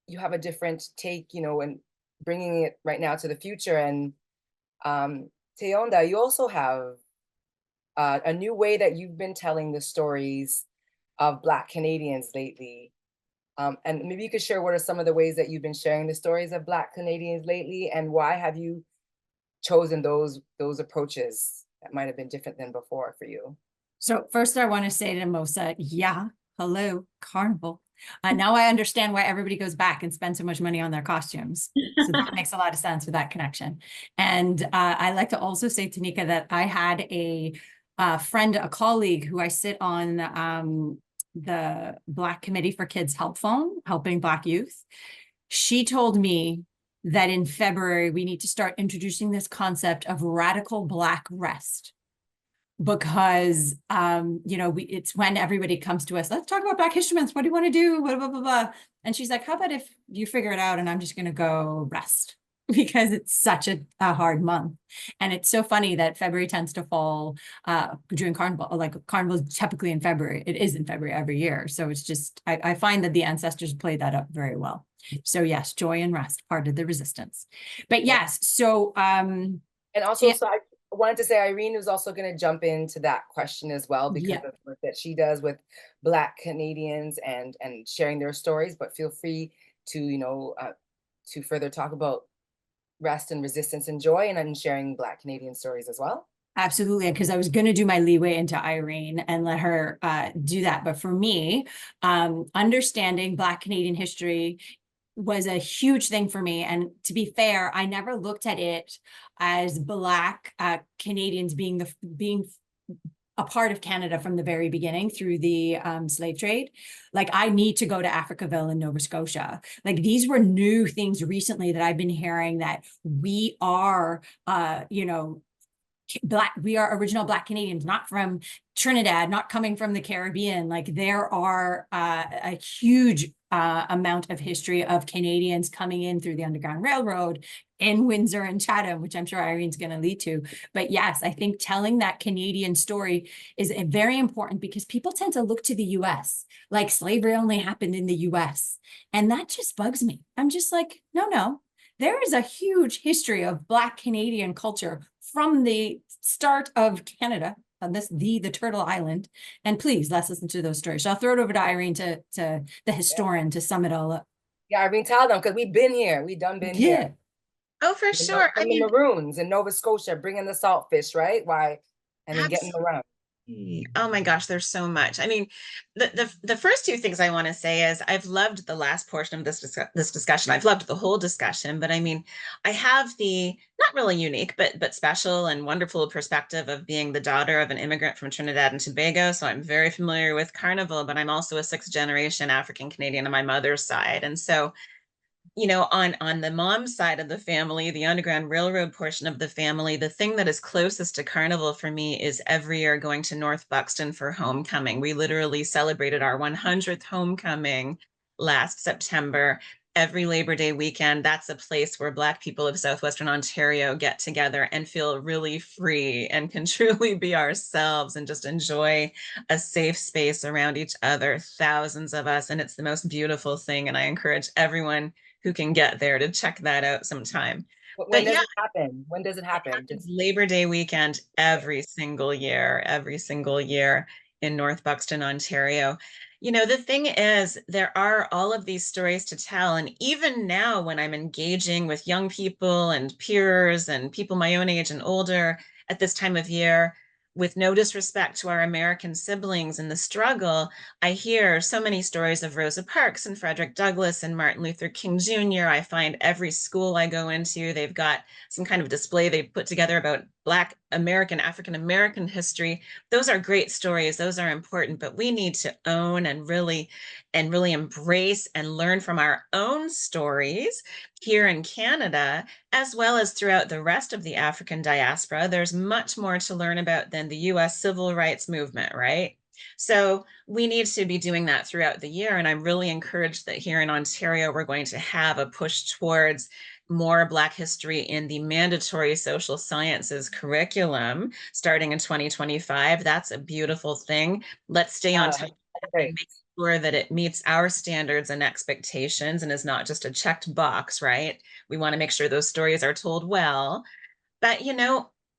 you have a different take, and bringing it right now to the future. And Teonda, you also have a new way that you've been telling the stories of Black Canadians lately. And maybe you could share what are some of the ways that you've been sharing the stories of Black Canadians lately, and why have you chosen those approaches that might have been different than before for you? So first I want to say to Mosa, yeah, hello, Carnival. Now I understand why everybody goes back and spends so much money on their costumes. So that makes a lot of sense with that connection. And I like to also say, Tanika, that I had a friend, a colleague who I sit on the Black Committee for Kids Help Phone, helping Black youth. She told me that in February, we need to start introducing this concept of radical Black rest. Because it's when everybody comes to us, let's talk about Black History Month. What do you want to do? Blah, blah, blah, blah. And she's like, how about if you figure it out and I'm just going to go rest? Because it's such a hard month. And it's so funny that February tends to fall during Carnival. Like Carnival is typically in February. It is in February every year. So it's just, I find that the ancestors played that up very well. So yes, joy and rest, part of the resistance. But yes, so and also, so I wanted to say Irene was also going to jump into that question as well, because of the work that she does with Black Canadians and sharing their stories. But feel free to to further talk about rest and resistance and joy, and sharing Black Canadian stories as well. Absolutely, because I was going to do my leeway into Irene and let her do that. But for me, understanding Black Canadian history was a huge thing for me. And to be fair, I never looked at it as Black Canadians being a part of Canada from the very beginning through the slave trade. Like, I need to go to Africaville in Nova Scotia. Like, these were new things recently that I've been hearing, that we are, we are original Black Canadians, not from Trinidad, not coming from the Caribbean. Like, there are a huge amount of history of Canadians coming in through the Underground Railroad in Windsor and Chatham, which I'm sure Irene's going to lead to. But yes, I think telling that Canadian story is very important, because people tend to look to the US like slavery only happened in the US. And that just bugs me. I'm just like, no, there is a huge history of Black Canadian culture from the start of Canada on the Turtle Island. And please, let's listen to those stories. So I'll throw it over to Irene, to the historian, to sum it all up. Yeah, Irene, tell them, because we've been here. We done been here. Oh, for sure. I mean, the Maroons in Nova Scotia, bringing the saltfish, right? Why? And then getting around. Oh my gosh, there's so much. I mean, the first two things I want to say is I've loved the last portion of this discussion. I've loved the whole discussion, but I mean, I have the not really unique, but special and wonderful perspective of being the daughter of an immigrant from Trinidad and Tobago. So I'm very familiar with Carnival, but I'm also a sixth generation African Canadian on my mother's side. And so, on the mom's side of the family, the Underground Railroad portion of the family, the thing that is closest to Carnival for me is every year going to North Buxton for homecoming. We literally celebrated our 100th homecoming last September. Every Labor Day weekend, that's a place where Black people of Southwestern Ontario get together and feel really free and can truly be ourselves and just enjoy a safe space around each other, thousands of us. And it's the most beautiful thing. And I encourage everyone who can get there to check that out sometime. When does it happen? When does it happen? It's Labor Day weekend every single year in North Buxton, Ontario. The thing is, there are all of these stories to tell. And even now, when I'm engaging with young people and peers and people my own age and older at this time of year, with no disrespect to our American siblings in the struggle, I hear so many stories of Rosa Parks and Frederick Douglass and Martin Luther King Jr. I find every school I go into, they've got some kind of display they put together about Black American, African American history. Those are great stories. Those are important, but we need to own and really embrace and learn from our own stories here in Canada, as well as throughout the rest of the African diaspora. There's much more to learn about than the US civil rights movement, right? So we need to be doing that throughout the year. And I'm really encouraged that here in Ontario, we're going to have a push towards more Black history in the mandatory social sciences curriculum starting in 2025. That's a beautiful thing. Let's stay on top and make sure that it meets our standards and expectations and is not just a checked box, right? We want to make sure those stories are told well. But,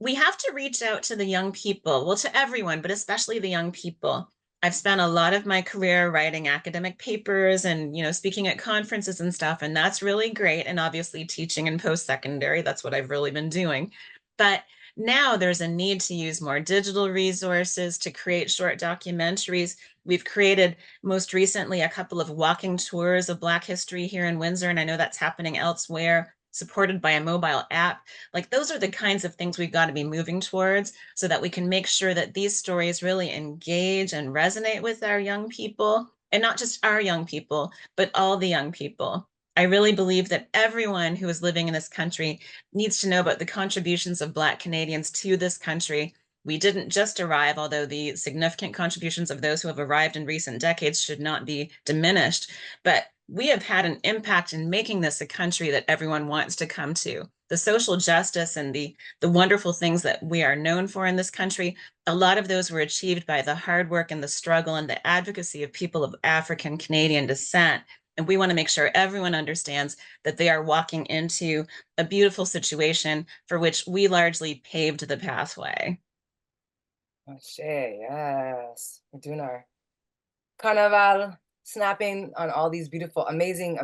we have to reach out to the young people, well, to everyone, but especially the young people. I've spent a lot of my career writing academic papers and, speaking at conferences and stuff, and that's really great. And obviously teaching in post-secondary, that's what I've really been doing. But Now there's a need to use more digital resources to create short documentaries. We've created most recently a couple of walking tours of Black history here in Windsor, and I know that's happening elsewhere, supported by a mobile app. Like, those are the kinds of things we've got to be moving towards so that we can make sure that these stories really engage and resonate with our young people, and not just our young people, but all the young people. I really believe that everyone who is living in this country needs to know about the contributions of Black Canadians to this country. We didn't just arrive, although the significant contributions of those who have arrived in recent decades should not be diminished, but we have had an impact in making this a country that everyone wants to come to. The social justice and the wonderful things that we are known for in this country, a lot of those were achieved by the hard work and the struggle and the advocacy of people of African Canadian descent. And we want to make sure everyone understands that they are walking into a beautiful situation for which we largely paved the pathway. Ashe, yes. We're doing our carnival, snapping on all these beautiful, amazing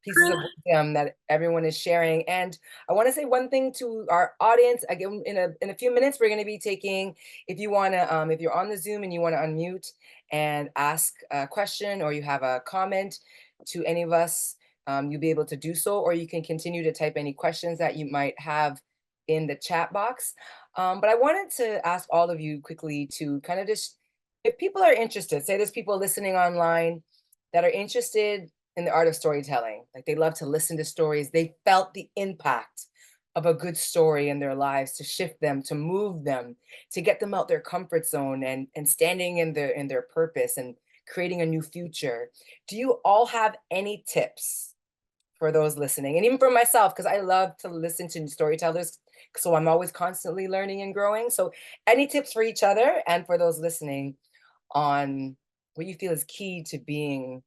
pieces of wisdom that everyone is sharing. And I want to say one thing to our audience. Again, in a few minutes, we're going to be taking, if you want to, if you're on the Zoom and you want to unmute and ask a question, or you have a comment to any of us, you'll be able to do so, or you can continue to type any questions that you might have in the chat box. But I wanted to ask all of you quickly to kind of just, if people are interested, say there's people listening online that are interested in the art of storytelling, like they love to listen to stories, they felt the impact of a good story in their lives to shift them, to move them, to get them out their comfort zone and standing in their purpose and creating a new future. Do you all have any tips for those listening? And even for myself, because I love to listen to storytellers, so I'm always constantly learning and growing. So any tips for each other and for those listening on what you feel is key to being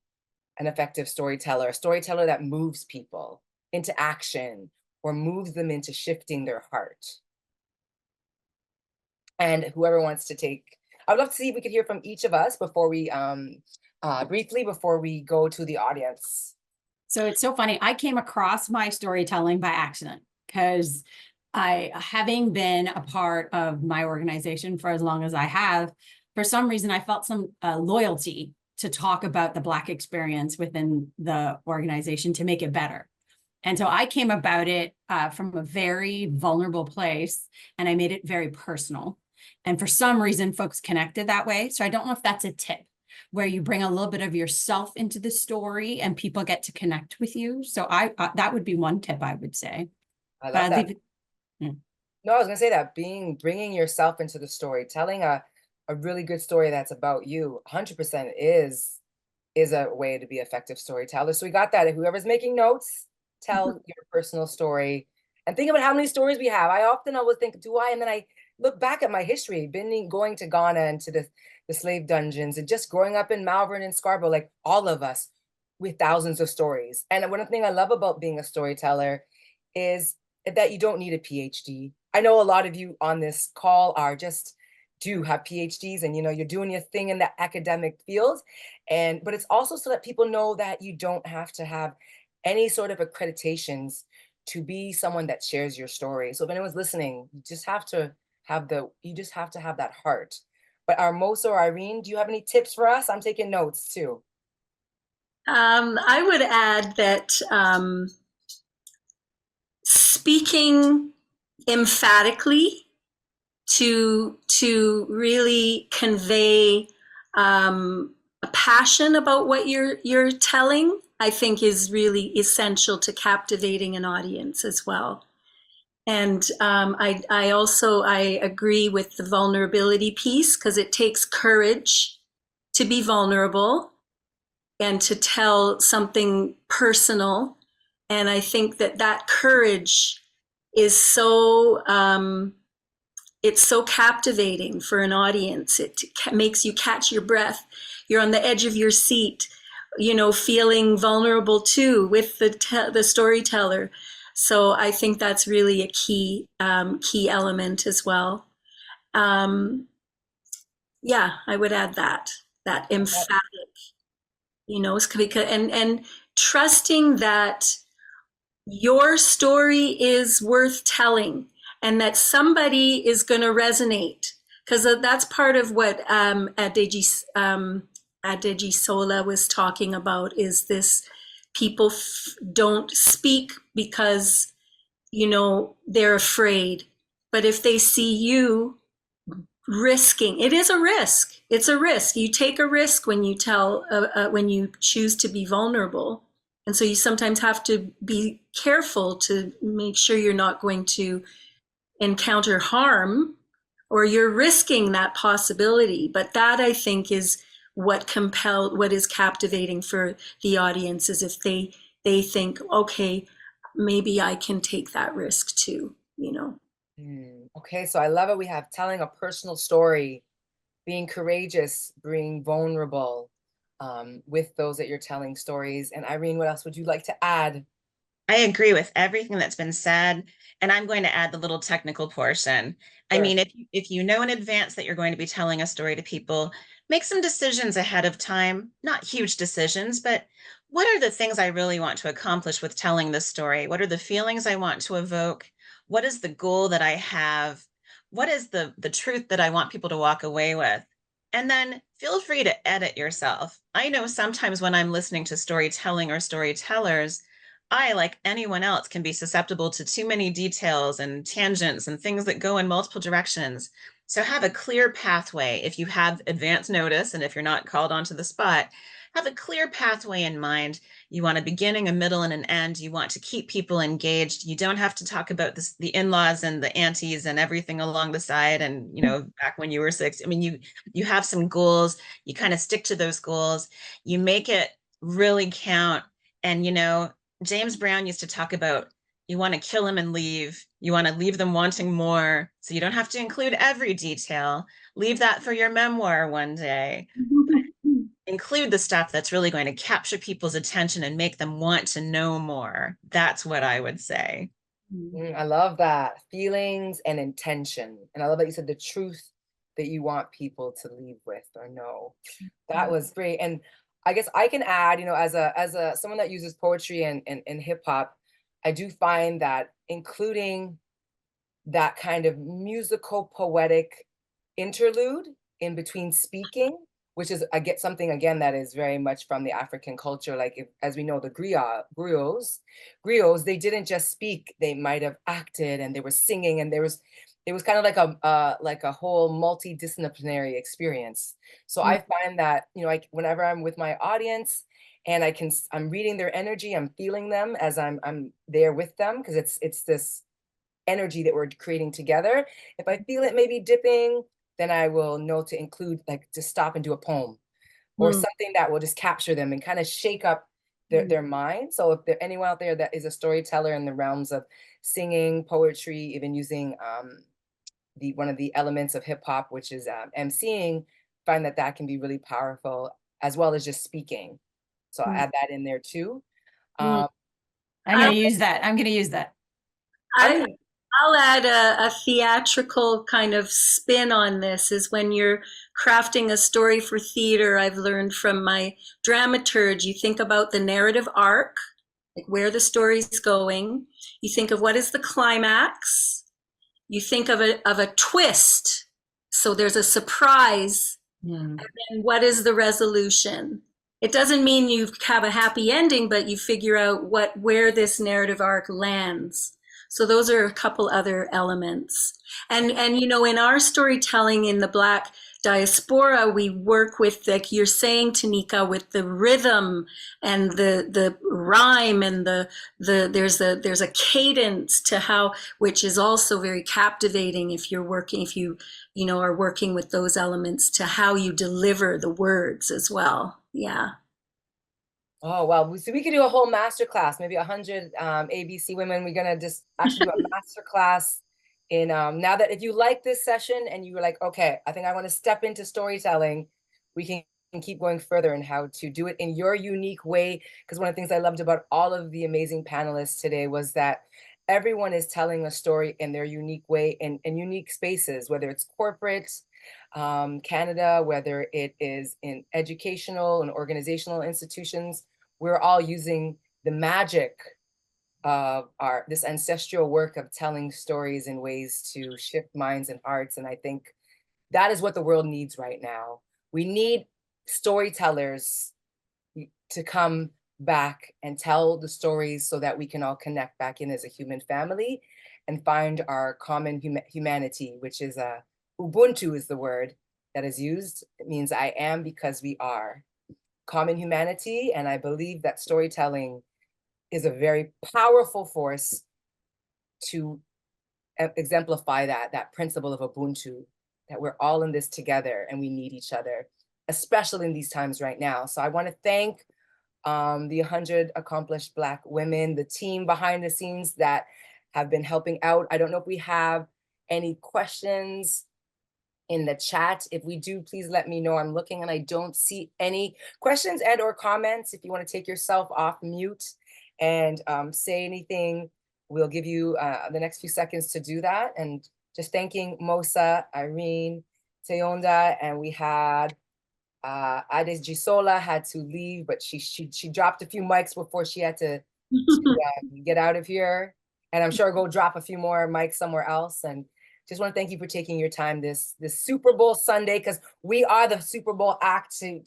an effective storyteller, a storyteller that moves people into action or moves them into shifting their heart? And whoever wants to take, I'd love to see if we could hear from each of us before we briefly before we go to the audience. So it's so funny. I came across my storytelling by accident because having been a part of my organization for as long as I have, for some reason, I felt some loyalty to talk about the Black experience within the organization to make it better. And so I came about it from a very vulnerable place, and I made it very personal. And for some reason, folks connected that way. So I don't know if that's a tip where you bring a little bit of yourself into the story and people get to connect with you. So that would be one tip I would say. I love that. No, I was gonna say that bringing yourself into the story, telling a really good story that's about you, 100% is a way to be effective storyteller. So we got that. If whoever's making notes, tell your personal story and think about how many stories we have. I often always think, do I? And then I look back at my history, going to Ghana and to the slave dungeons and just growing up in Malvern and Scarborough, like all of us with thousands of stories. And one thing I love about being a storyteller is that you don't need a PhD. I know a lot of you on this call do have PhDs, and you're doing your thing in the academic field, but it's also so that people know that you don't have to have any sort of accreditations to be someone that shares your story. So if anyone's listening, you just have to have that heart. But Armoso or Irene, do you have any tips for us? I'm taking notes too. I would add that speaking emphatically to really convey a passion about what you're telling, I think is really essential to captivating an audience as well. And I also agree with the vulnerability piece, because it takes courage to be vulnerable and to tell something personal. And I think that courage is so it's so captivating for an audience. It makes you catch your breath. You're on the edge of your seat, feeling vulnerable too with the storyteller. So I think that's really a key element as well. I would add that emphatic, because and trusting that your story is worth telling, and that somebody is going to resonate, because that's part of what Adeji Sola was talking about, is this people don't speak because, they're afraid. But if they see you risking, it is a risk. It's a risk. You take a risk when you when you choose to be vulnerable. And so you sometimes have to be careful to make sure you're not going to encounter harm, or you're risking that possibility. But that, I think, is what is captivating for the audience, is if they think, okay, maybe I can take that risk too, Okay, so I love it. We have telling a personal story, being courageous, being vulnerable with those that you're telling stories. And Irene, what else would you like to add? I agree with everything that's been said, and I'm going to add the little technical portion. I Sure. mean, if you know in advance that you're going to be telling a story to people, make some decisions ahead of time, not huge decisions, but what are the things I really want to accomplish with telling this story? What are the feelings I want to evoke? What is the goal that I have? What is the truth that I want people to walk away with? And then feel free to edit yourself. I know sometimes when I'm listening to storytelling or storytellers, I, like anyone else, can be susceptible to too many details and tangents and things that go in multiple directions. So have a clear pathway if you have advance notice, and if you're not called onto the spot, have a clear pathway in mind. You want a beginning, a middle, and an end. You want to keep people engaged. You don't have to talk about the in-laws and the aunties and everything along the side. And, back when you were 6, I mean, you have some goals. You kind of stick to those goals. You make it really count. And, James Brown used to talk about, you want to kill them and leave. You want to leave them wanting more. So you don't have to include every detail. Leave that for your memoir one day. Include the stuff that's really going to capture people's attention and make them want to know more. That's what I would say. I love that. Feelings and intention. And I love that you said the truth that you want people to leave with or know. That was great. And I guess I can add, as a someone that uses poetry and hip hop, I do find that including that kind of musical poetic interlude in between speaking, which is, I get something again that is very much from the African culture. Like, as we know, the griots, they didn't just speak; they might have acted, and they were singing, and it was kind of like a whole multidisciplinary experience. So I find that, like, whenever I'm with my audience and I'm reading their energy, I'm feeling them as I'm there with them, because it's this energy that we're creating together. If I feel it maybe dipping, then I will know to include, like, to stop and do a poem or something that will just capture them and kind of shake up their mind. So if there's anyone out there that is a storyteller in the realms of singing, poetry, even using one of the elements of hip hop, which is emceeing, find that can be really powerful, as well as just speaking. So I'll add that in there too. I'm going to use that. I'm going to use that. I'll add a theatrical kind of spin on this, is when you're crafting a story for theater. I've learned from my dramaturge, you think about the narrative arc, like where the story's going. You think of what is the climax. You think of a twist. So there's a surprise. And then what is the resolution? It doesn't mean you have a happy ending, but you figure out where this narrative arc lands. So those are a couple other elements. And in our storytelling in the Black diaspora, we work with, like you're saying, Tanika, with the rhythm and the rhyme, and there's a cadence to how, which is also very captivating if you are working with those elements, to how you deliver the words as well. Yeah. Oh, well, so we could do a whole masterclass, maybe 100 ABC women. We're going to just actually do a masterclass in, now that if you like this session and you were like, okay, I think I want to step into storytelling, we can keep going further in how to do it in your unique way. Because one of the things I loved about all of the amazing panelists today was that everyone is telling a story in their unique way, in unique spaces, whether it's corporate, Canada, whether it is in educational and organizational institutions. We're all using the magic of this ancestral work of telling stories in ways to shift minds and hearts. And I think that is what the world needs right now. We need storytellers to come back and tell the stories so that we can all connect back in as a human family and find our common humanity, which is Ubuntu is the word that is used. It means I am because we are. Common humanity, and I believe that storytelling is a very powerful force to exemplify that principle of Ubuntu, that we're all in this together and we need each other, especially in these times right now. So I want to thank the 100 Accomplished Black Women, the team behind the scenes that have been helping out. I don't know if we have any questions in the chat. If we do, please let me know. I'm looking and I don't see any questions and or comments. If you want to take yourself off mute and say anything, we'll give you the next few seconds to do that. And just thanking Mosa, Irene, Teonda, and we had Ades Gisola had to leave, but she dropped a few mics before she had to get out of here. And I'm sure go drop a few more mics somewhere else. And just want to thank you for taking your time this Super Bowl Sunday, because we are the Super Bowl act to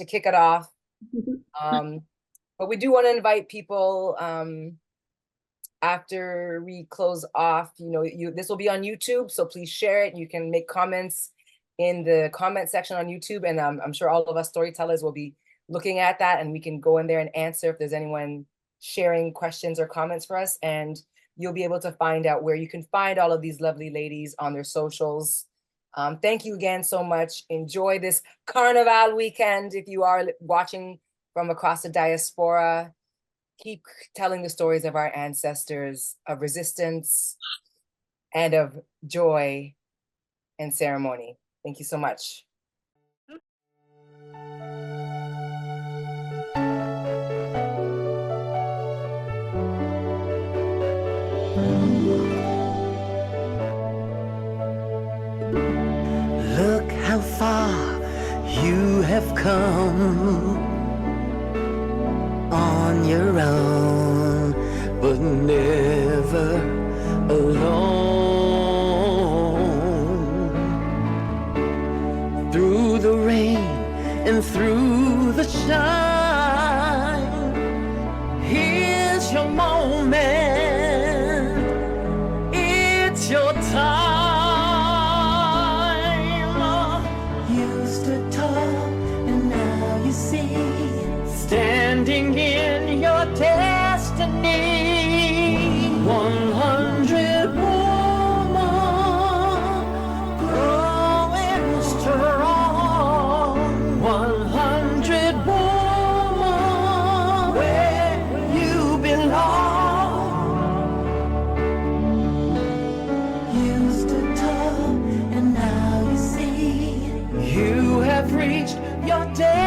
kick it off. But we do want to invite people after we close off. This will be on YouTube, so please share it. You can make comments in the comment section on YouTube, and I'm sure all of us storytellers will be looking at that, and we can go in there and answer if there's anyone sharing questions or comments for us. And you'll be able to find out where you can find all of these lovely ladies on their socials. Thank you again so much. Enjoy this Carnival weekend. If you are watching from across the diaspora, keep telling the stories of our ancestors, of resistance and of joy and ceremony. Thank you so much. Look how far you have come on your own, but never alone. Through the rain and through the shine, here's your moment, it's your time. You stood tall and now you see, standing in your destiny. 100 woman, growing strong. 100 woman, where you belong. You stood tall and now you see, you have reached your destiny.